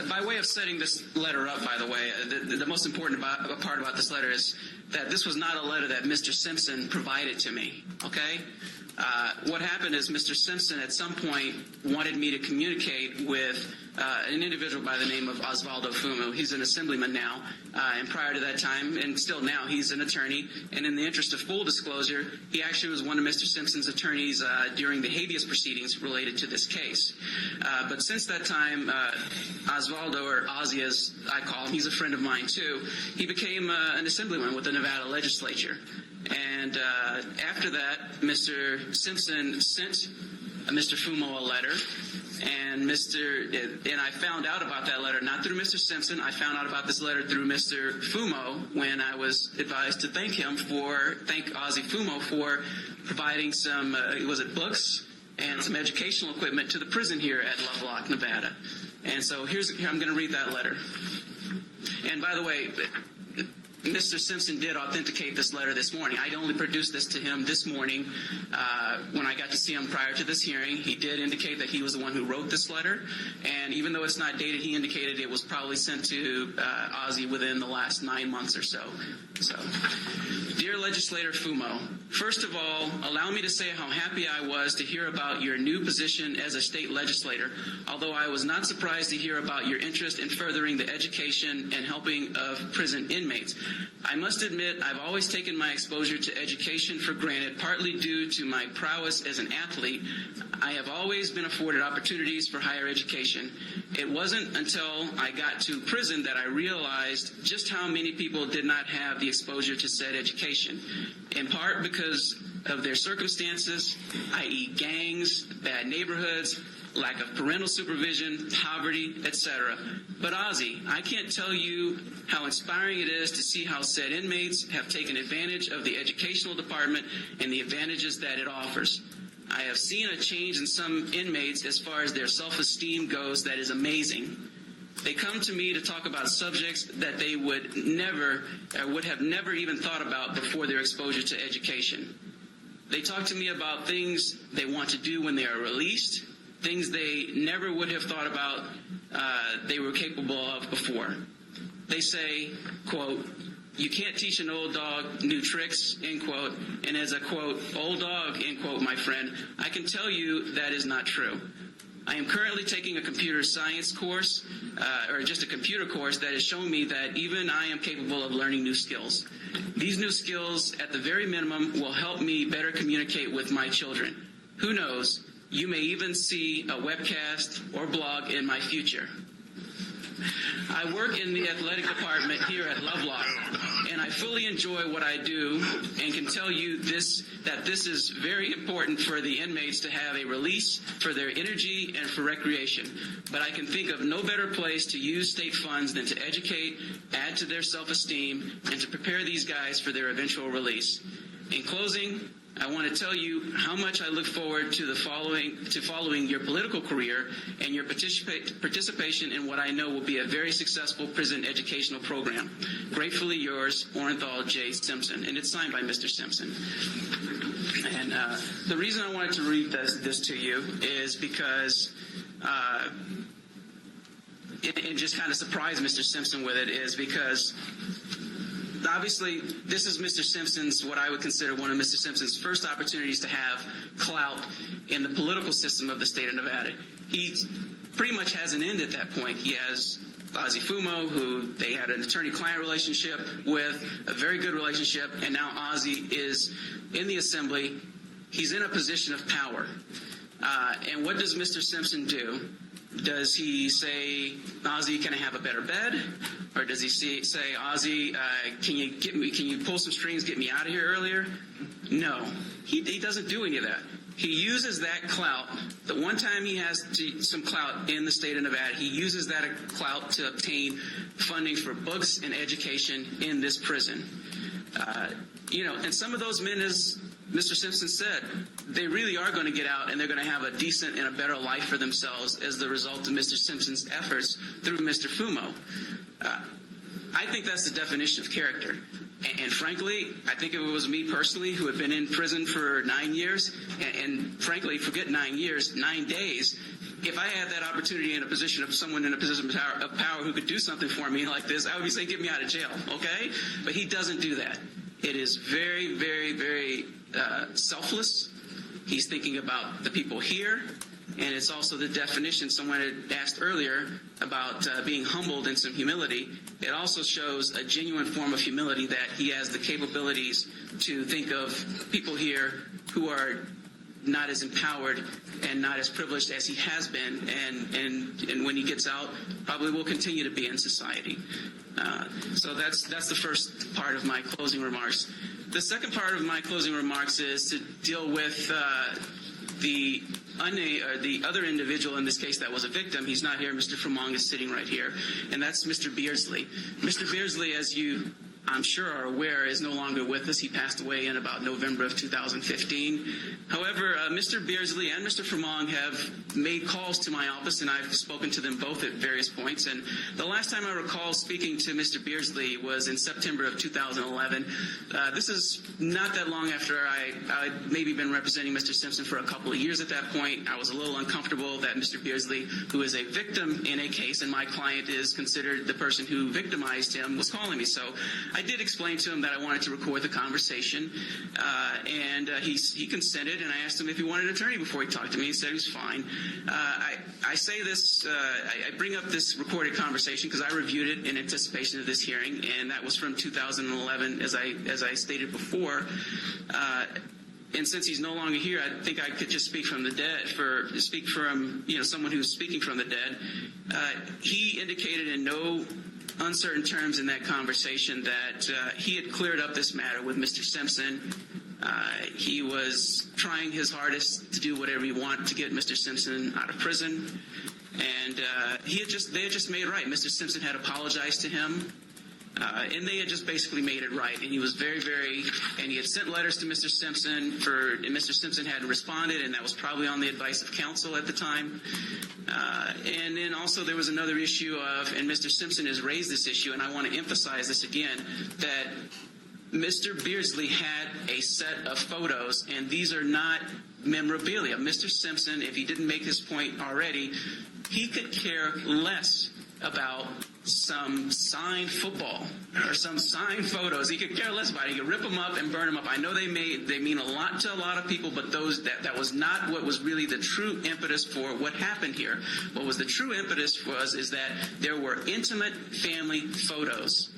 By way of setting this letter up, by the way, the most important part about this letter is that this was not a letter that Mr. Simpson provided to me, okay? What happened is Mr. Simpson at some point wanted me to communicate with an individual by the name of Osvaldo Fumo. He's an assemblyman now, and prior to that time, and still now, he's an attorney. And in the interest of full disclosure, he actually was one of Mr. Simpson's attorneys during the habeas proceedings related to this case. But since that time, Osvaldo, or Ozzy as I call him, he's a friend of mine too, he became an assemblyman with the Nevada legislature. And after that, Mr. Simpson sent Mr. Fumo a letter, and I found out about that letter not through Mr. Simpson. I found out about this letter through Mr. Fumo when I was advised to thank Ozzy Fumo for providing some books and some educational equipment to the prison here at Lovelock, Nevada. And so I'm going to read that letter. And by the way, Mr. Simpson did authenticate this letter this morning. I only produced this to him this morning when I got to see him prior to this hearing. He did indicate that he was the one who wrote this letter. And even though it's not dated, he indicated it was probably sent to Ozzy within the last 9 months or so. So, dear Legislator Fumo, first of all, allow me to say how happy I was to hear about your new position as a state legislator, although I was not surprised to hear about your interest in furthering the education and helping of prison inmates. I must admit, I've always taken my exposure to education for granted, partly due to my prowess as an athlete. I have always been afforded opportunities for higher education. It wasn't until I got to prison that I realized just how many people did not have the exposure to said education, in part because of their circumstances, i.e. gangs, bad neighborhoods, lack of parental supervision, poverty, etc. But Ozzy, I can't tell you how inspiring it is to see how said inmates have taken advantage of the educational department and the advantages that it offers. I have seen a change in some inmates as far as their self-esteem goes that is amazing. They come to me to talk about subjects that they would have never even thought about before their exposure to education. They talk to me about things they want to do when they are released, things they never would have thought about they were capable of before. They say, quote, you can't teach an old dog new tricks, end quote. And as a, quote, old dog, end quote, my friend, I can tell you that is not true. I am currently taking a computer science course, or just a computer course that has shown me that even I am capable of learning new skills. These new skills, at the very minimum, will help me better communicate with my children. Who knows? You may even see a webcast or blog in my future. I work in the athletic department here at Lovelock, and I fully enjoy what I do and can tell you that this is very important for the inmates to have a release for their energy and for recreation. But I can think of no better place to use state funds than to educate, add to their self-esteem, and to prepare these guys for their eventual release. In closing, I want to tell you how much I look forward to following your political career and your participation in what I know will be a very successful prison educational program. Gratefully yours, Orenthal J. Simpson. And it's signed by Mr. Simpson. And the reason I wanted to read this to you is because it just kind of surprised Mr. Simpson with it, is because obviously, this is Mr. Simpson's, what I would consider one of Mr. Simpson's first opportunities to have clout in the political system of the state of Nevada. He pretty much has an end at that point. He has Ozzie Fumo, who they had an attorney-client relationship with, a very good relationship, and now Ozzie is in the assembly. He's in a position of power. And what does Mr. Simpson do? Does he say, Ozzie, can I have a better bed? Or does he say, Ozzie, can you pull some strings, get me out of here earlier? No, he doesn't do any of that. He uses that clout. The one time he has some clout in the state of Nevada, he uses that clout to obtain funding for books and education in this prison. And some of those men, as Mr. Simpson said, they really are going to get out and they're going to have a decent and a better life for themselves as the result of Mr. Simpson's efforts through Mr. Fumo. I think that's the definition of character. And frankly, I think if it was me personally who had been in prison for 9 years, and frankly, forget 9 years, 9 days, if I had that opportunity in a position of someone in a position of power who could do something for me like this, I would be saying, get me out of jail, okay? But he doesn't do that. It is very, very, very selfless. He's thinking about the people here, and it's also the definition someone had asked earlier about being humbled and some humility. It also shows a genuine form of humility that he has the capabilities to think of people here who are not as empowered and not as privileged as he has been, and when he gets out, probably will continue to be in society. So that's the first part of my closing remarks. The second part of my closing remarks is to deal with the other individual in this case that was a victim. He's not here. Mr. Framong is sitting right here, and that's Mr. Beardsley. Mr. Beardsley, as you I'm sure are aware, is no longer with us. He passed away in about November of 2015. However, Mr. Beardsley and Mr. Framong have made calls to my office, and I've spoken to them both at various points. And the last time I recall speaking to Mr. Beardsley was in September of 2011. This is not that long after I'd maybe been representing Mr. Simpson for a couple of years at that point. I was a little uncomfortable that Mr. Beardsley, who is a victim in a case, and my client is considered the person who victimized him, was calling me. So I did explain to him that I wanted to record the conversation, and he consented, and I asked him if he wanted an attorney before he talked to me. He said he was fine. I say this, I bring up this recorded conversation because I reviewed it in anticipation of this hearing, and that was from 2011, as I stated before. And since he's no longer here, I think I could just speak from the dead, speak from someone who's speaking from the dead. He indicated in no uncertain terms in that conversation that he had cleared up this matter with Mr. Simpson. He was trying his hardest to do whatever he wanted to get Mr. Simpson out of prison, and they had just made it right. Mr. Simpson had apologized to him. And they had just basically made it right. And he was and he had sent letters to Mr. Simpson, and Mr. Simpson hadn't responded, and that was probably on the advice of counsel at the time. And then also there was another issue and Mr. Simpson has raised this issue, and I want to emphasize this again, that Mr. Beardsley had a set of photos, and these are not memorabilia. Mr. Simpson, if he didn't make this point already, he could care less about some signed football or some signed photos. He could care less about it. He could rip them up and burn them up. I know they mean a lot to a lot of people, but that was not what was really the true impetus for what happened here. What was the true impetus is that there were intimate family photos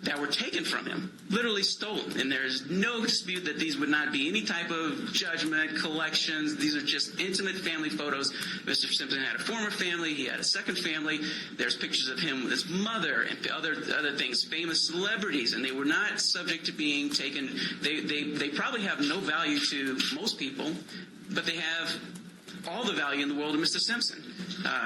that were taken from him, literally stolen. And there's no dispute that these would not be any type of judgment, collections. These are just intimate family photos. Mr. Simpson had a former family. He had a second family. There's pictures of him with his mother and other things, famous celebrities, and they were not subject to being taken. They probably have no value to most people, but they have all the value in the world of Mr. Simpson.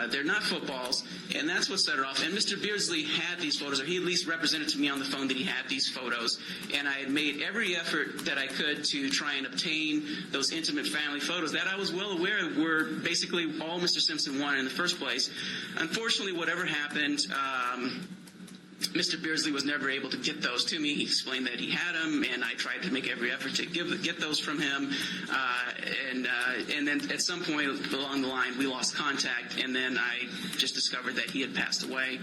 They're not footballs, and that's what set it off. And Mr. Beardsley had these photos, or he at least represented to me on the phone that he had these photos, and I had made every effort that I could to try and obtain those intimate family photos that I was well aware were basically all Mr. Simpson wanted in the first place. Unfortunately, whatever happened, Mr. Beardsley was never able to get those to me. He explained that he had them, and I tried to make every effort to get those from him. And then at some point along the line, we lost contact, and then I just discovered that he had passed away.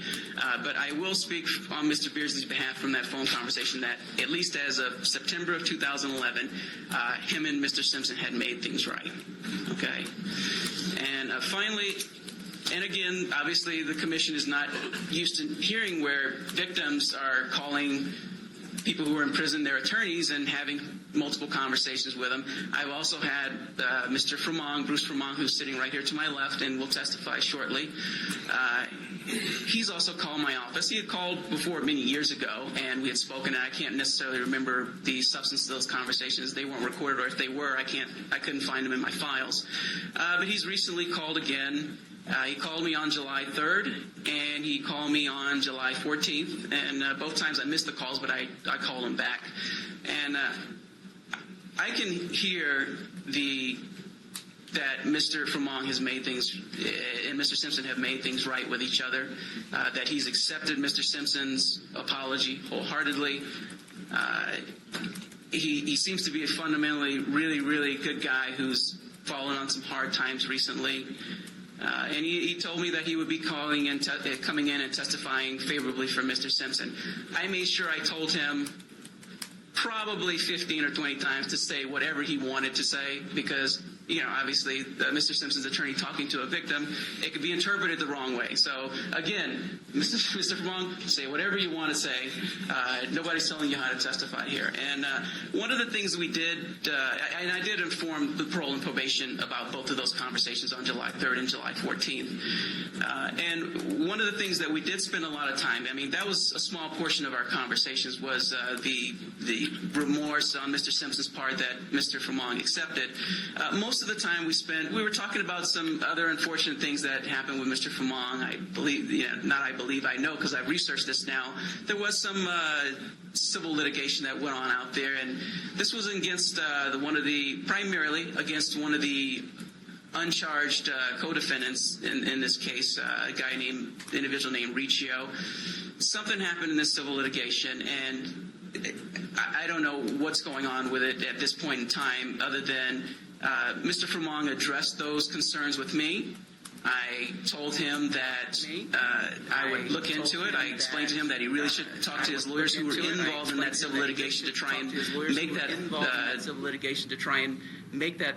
But I will speak on Mr. Beardsley's behalf from that phone conversation that at least as of September of 2011, him and Mr. Simpson had made things right. Okay? And finally, and again, obviously the commission is not used to hearing where victims are calling people who are in prison their attorneys and having multiple conversations with them. I've also had Mr. Fremont, Bruce Fremont, who's sitting right here to my left and will testify shortly. He's also called my office. He had called before many years ago, and we had spoken, and I can't necessarily remember the substance of those conversations. They weren't recorded, or if they were, I couldn't find them in my files. But he's recently called again. He called me on July 3rd, and he called me on July 14th, and both times I missed the calls, but I called him back. And I can hear that Mr. Fremont has made things, and Mr. Simpson have made things right with each other, that he's accepted Mr. Simpson's apology wholeheartedly. He seems to be a fundamentally really, really good guy who's fallen on some hard times recently. And he told me that he would be coming in and testifying favorably for Mr. Simpson. I made sure I told him probably 15 or 20 times to say whatever he wanted to say, because, obviously, Mr. Simpson's attorney talking to a victim, it could be interpreted the wrong way. So, again, Mr. Fremont, say whatever you want to say. Nobody's telling you how to testify here. And one of the things we did, and I did inform the parole and probation about both of those conversations on July 3rd and July 14th. And one of the things that we did spend a lot of time, that was a small portion of our conversations, was the remorse on Mr. Simpson's part that Mr. Fremont accepted. Most of the time we were talking about some other unfortunate things that happened with Mr. Fremont. I know because I've researched this now. There was some civil litigation that went on out there, and this was against primarily against one of the uncharged co-defendants in this case, individual named Riccio. Something happened in this civil litigation, and I don't know what's going on with it at this point in time, other than Mr. Fremont addressed those concerns with me. I told him that I would look into it. I explained to him that he really should talk to his lawyers who were involved in that civil litigation to try and make that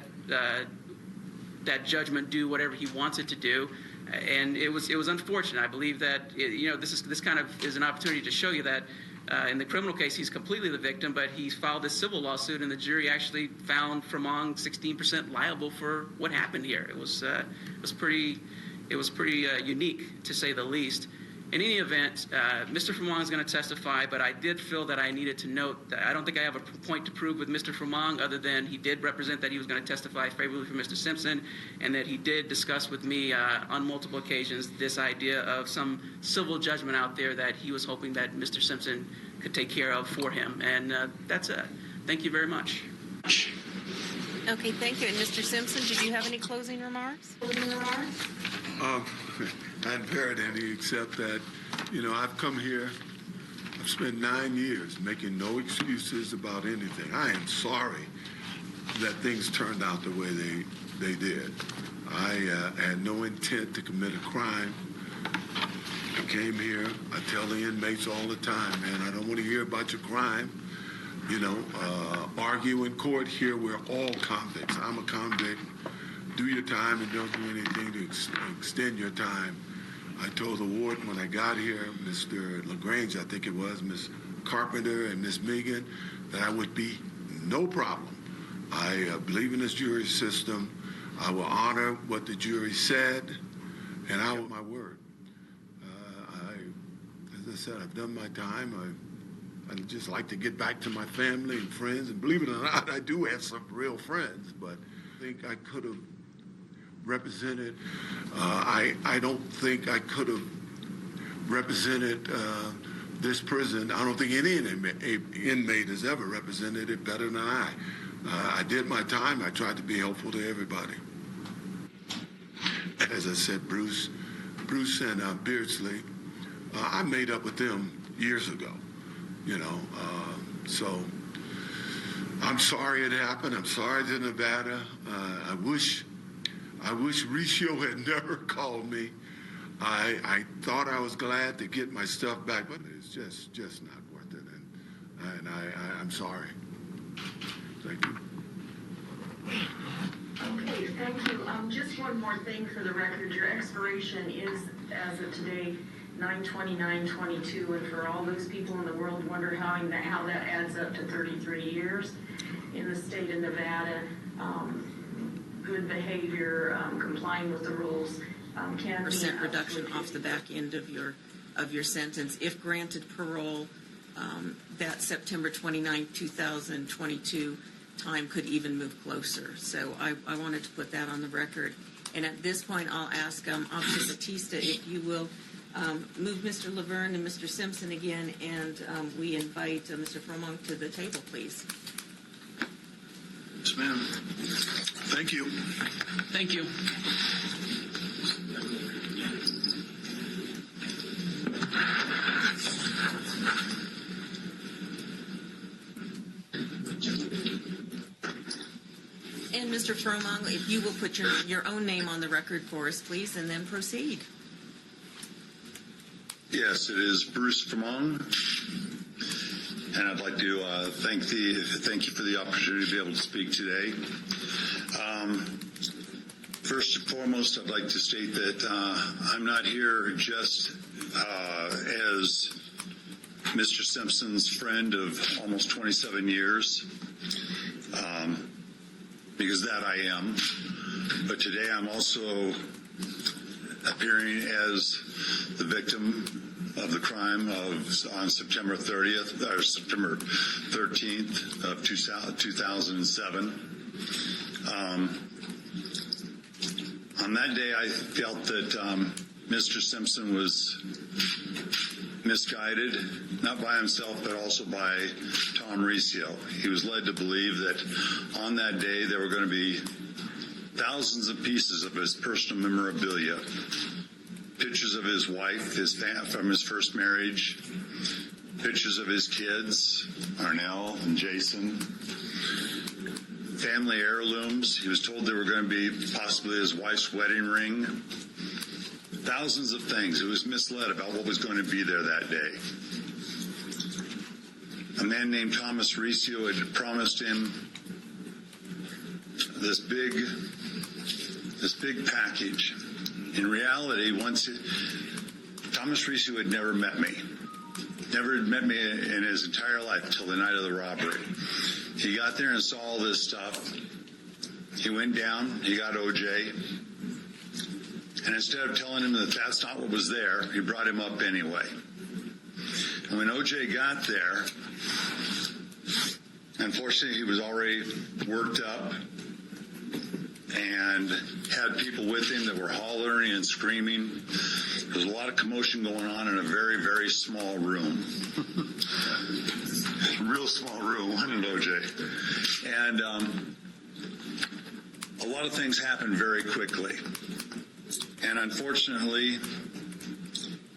that judgment do whatever he wants it to do. And it was unfortunate. I believe that this kind of is an opportunity to show you that in the criminal case he's completely the victim, but he filed this civil lawsuit, and the jury actually found Fremont 16% liable for what happened here. It was pretty unique, to say the least. In any event, Mr. Fremont is going to testify, but I did feel that I needed to note that I don't think I have a point to prove with Mr. Fremont, other than he did represent that he was going to testify favorably for Mr. Simpson, and that he did discuss with me on multiple occasions this idea of some civil judgment out there that he was hoping that Mr. Simpson could take care of for him. And that's it. Thank you very much. Okay, thank you. And Mr. Simpson, did you have any closing remarks? I hadn't heard any, except that, I've come here, I've spent 9 years making no excuses about anything. I am sorry that things turned out the way they did. I had no intent to commit a crime. came here. I tell the inmates all the time, man, I don't want to hear about your crime. You know, argue in court here. We're all convicts. I'm a convict. Do your time and don't do anything to extend your time. I told the warden when I got here, Mr. LaGrange, I think it was, Miss Carpenter and Miss Megan, that I would be no problem. I believe in this jury system. I will honor what the jury said, and I will my word. As I said, I've done my time. I'd just like to get back to my family and friends, and believe it or not, I do have some real friends, but I think I could have represented, I don't think I could have represented this prison. I don't think any inmate has ever represented it better than I. I did my time. I tried to be helpful to everybody. As I said, Bruce and Beardsley, I made up with them years ago, you know. So I'm sorry it happened. I'm sorry to Nevada. I wish Riccio had never called me. I thought I was glad to get my stuff back, but it's just not worth it. And I'm sorry. Thank you. Okay, thank you. Just one more thing for the record. Your expiration is, as of today, 9/29/22, and for all those people in the world wonder how that adds up to 33 years in the state of Nevada. Good behavior, complying with the rules, can be % reduction off the back end of your sentence. If granted parole, that September 29, 2022 time could even move closer. So I wanted to put that on the record. And at this point, I'll ask Officer Batista if you will move Mr. Laverne and Mr. Simpson again, and we invite Mr. Fromong to the table, please. Yes, ma'am. Thank you. Thank you. And Mr. Fromong, if you will put your own name on the record for us, please, and then proceed. Yes, it is Bruce Fromong, and I'd like to thank you for the opportunity to be able to speak today. First and foremost, I'd like to state that I'm not here just as Mr. Simpson's friend of almost 27 years, because that I am. But today I'm also appearing as the victim of the crime on September 30th or September 13th of 2007. On that day, I felt that Mr. Simpson was misguided, not by himself, but also by Tom Riccio. He was led to believe that on that day there were going to be thousands of pieces of his personal memorabilia, pictures of his wife, from his first marriage, pictures of his kids, Arnell and Jason, family heirlooms. He was told there were going to be possibly his wife's wedding ring, thousands of things. He was misled about what was going to be there that day. A man named Thomas Riccio had promised him this big package. In reality, Thomas Riccio had never met me in his entire life until the night of the robbery. He got there and saw all this stuff. He went down, he got OJ, and instead of telling him that that's not what was there, he brought him up anyway. And when OJ got there, unfortunately, he was already worked up and had people with him that were hollering and screaming. There was a lot of commotion going on in a very, very small room. Real small room, wasn't it, OJ? And a lot of things happened very quickly. And unfortunately,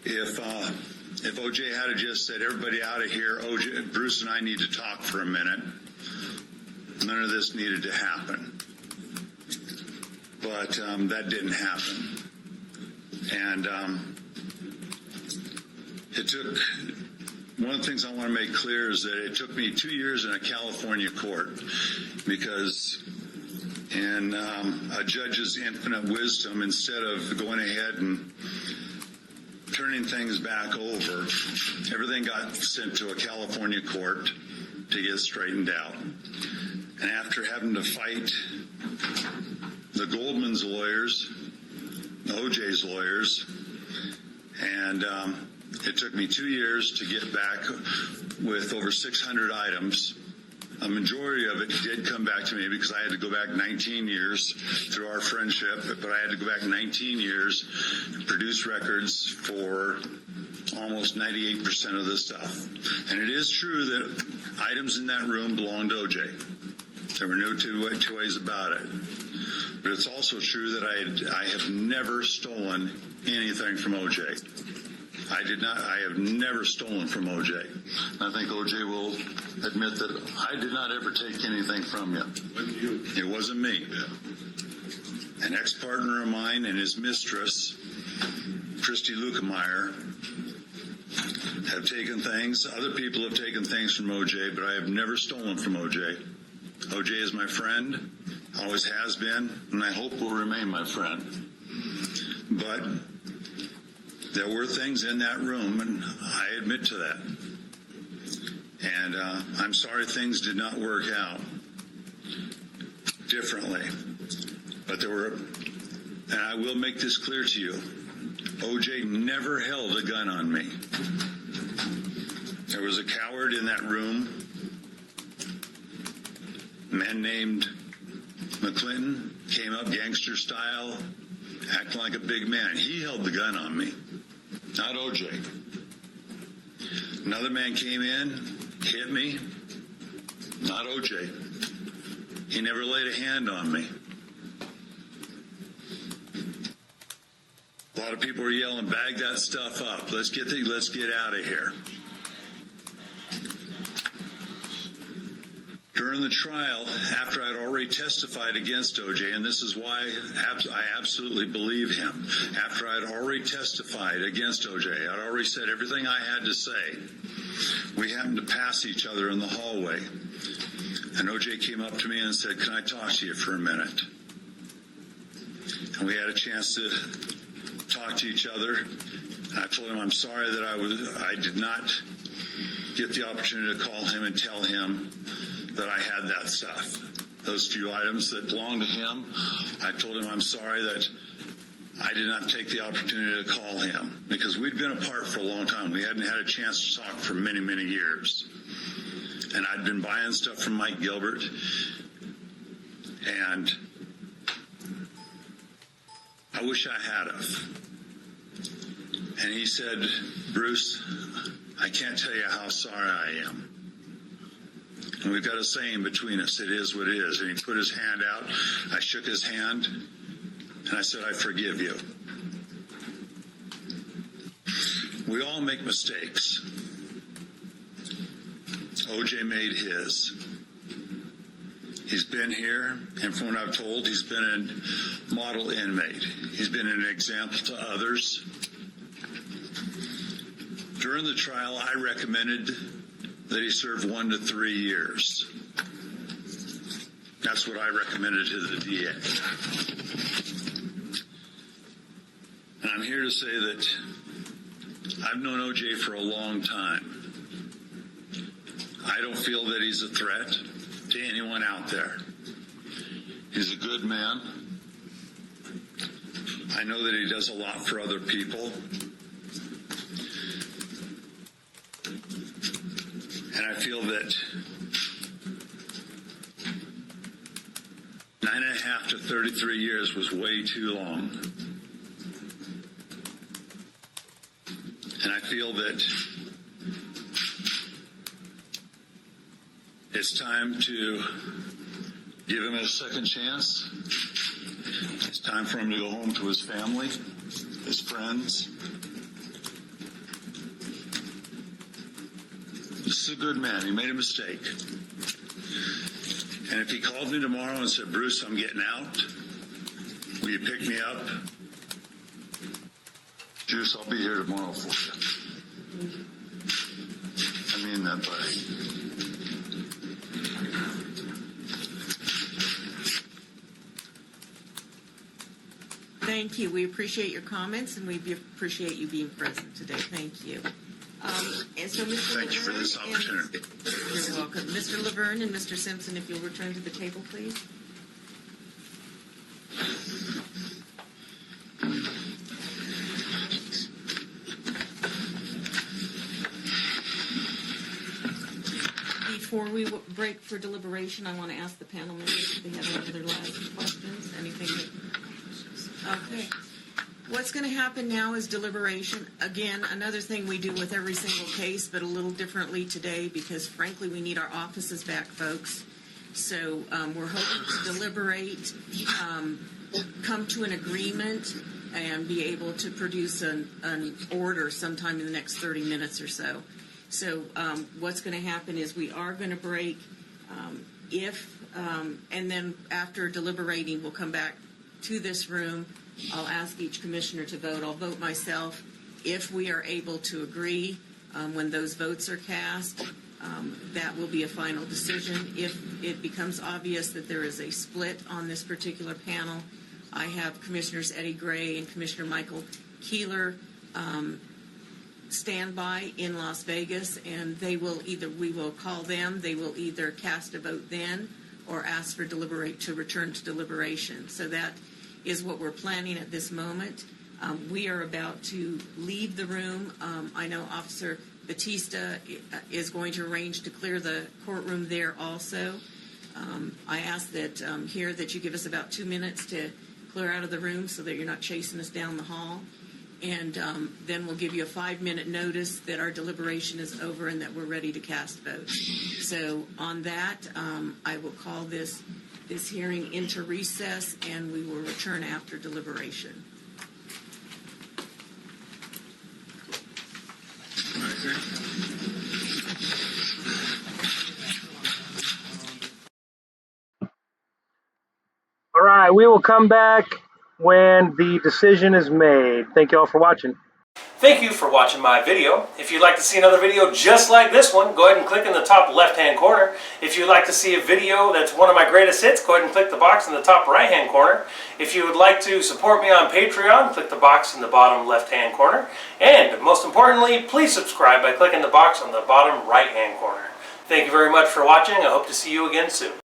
if OJ had just said, everybody out of here, OJ, Bruce and I need to talk for a minute, none of this needed to happen. But that didn't happen. And One of the things I want to make clear is that it took me 2 years in a California court because in a judge's infinite wisdom, instead of going ahead and turning things back over, everything got sent to a California court to get straightened out. And after having to fight the Goldman's lawyers, OJ's lawyers, and it took me 2 years to get back with over 600 items. A majority of it did come back to me because I had to go back 19 years through our friendship, but I had to go back 19 years to produce records for almost 98% of the stuff. And it is true that items in that room belonged to OJ. There were no two ways about it. But it's also true that I have never stolen anything from OJ. I have never stolen from OJ. I think OJ will admit that I did not ever take anything from you. Wasn't you? It wasn't me. Yeah. An ex-partner of mine and his mistress, Christy Lukemeyer, have taken things. Other people have taken things from OJ, but I have never stolen from OJ. OJ is my friend, always has been, and I hope will remain my friend. But there were things in that room, and I admit to that. And I'm sorry things did not work out differently. But there were, and I will make this clear to you, OJ never held a gun on me. There was a coward in that room, a man named McClinton, came up gangster style, acting like a big man. He held the gun on me, not OJ. Another man came in, hit me, not OJ. He never laid a hand on me. A lot of people were yelling, "Bag that stuff up. Let's get out of here." During the trial, after I'd already testified against OJ, and this is why I absolutely believe him, after I'd already testified against OJ, I'd already said everything I had to say, we happened to pass each other in the hallway, and OJ came up to me and said, "Can I talk to you for a minute?" And we had a chance to talk to each other. I told him I'm sorry that I did not get the opportunity to call him and tell him that I had that stuff. Those few items that belonged to him, I told him I'm sorry that I did not take the opportunity to call him because we'd been apart for a long time. We hadn't had a chance to talk for many, many years. And I'd been buying stuff from Mike Gilbert, and I wish I had of. And he said, "Bruce, I can't tell you how sorry I am." And we've got a saying between us, "It is what it is." And he put his hand out. I shook his hand, and I said, "I forgive you." We all make mistakes. OJ made his. He's been here, and from what I've told, he's been a model inmate. He's been an example to others. During the trial, I recommended that he serve 1 to 3 years. That's what I recommended to the DA. And I'm here to say that I've known OJ for a long time. I don't feel that he's a threat to anyone out there. He's a good man. I know that he does a lot for other people. And I feel that 9.5 to 33 years was way too long. And I feel that it's time to give him a second chance. It's time for him to go home to his family, his friends. This is a good man. He made a mistake. And if he called me tomorrow and said, "Bruce, I'm getting out. Will you pick me up?" Juice, I'll be here tomorrow for you. I mean that, buddy. Thank you. We appreciate your comments, and we appreciate you being present today. Thank you. And so, Mr. Thank you for this Laverne opportunity. You're welcome. Mr. Laverne and Mr. Simpson, if you'll return to the table, please. Before we break for deliberation, I want to ask the panel members if they have any other last questions, anything that... Okay. What's going to happen now is deliberation. Again, another thing we do with every single case, but a little differently today because, frankly, we need our offices back, folks. So we're hoping to deliberate, come to an agreement, and be able to produce an order sometime in the next 30 minutes or so. So what's going to happen is we are going to break and then after deliberating, we'll come back to this room. I'll ask each commissioner to vote. I'll vote myself. If we are able to agree when those votes are cast, that will be a final decision. If it becomes obvious that there is a split on this particular panel, I have Commissioners Eddie Gray and Commissioner Michael Keeler stand by in Las Vegas, and we will call them. They will either cast a vote then or ask for to return to deliberation. So that is what we're planning at this moment. We are about to leave the room. I know Officer Batista is going to arrange to clear the courtroom there also. I ask that here that you give us about 2 minutes to clear out of the room so that you're not chasing us down the hall. And then we'll give you a 5-minute notice that our deliberation is over and that we're ready to cast votes. So on that, I will call this hearing into recess, and we will return after deliberation. All right, we will come back when the decision is made. Thank you all for watching. Thank you for watching my video. If you'd like to see another video just like this one, go ahead and click in the top left-hand corner. If you'd like to see a video that's one of my greatest hits, go ahead and click the box in the top right-hand corner. If you would like to support me on Patreon, click the box in the bottom left-hand corner. And most importantly, please subscribe by clicking the box on the bottom right-hand corner. Thank you very much for watching. I hope to see you again soon.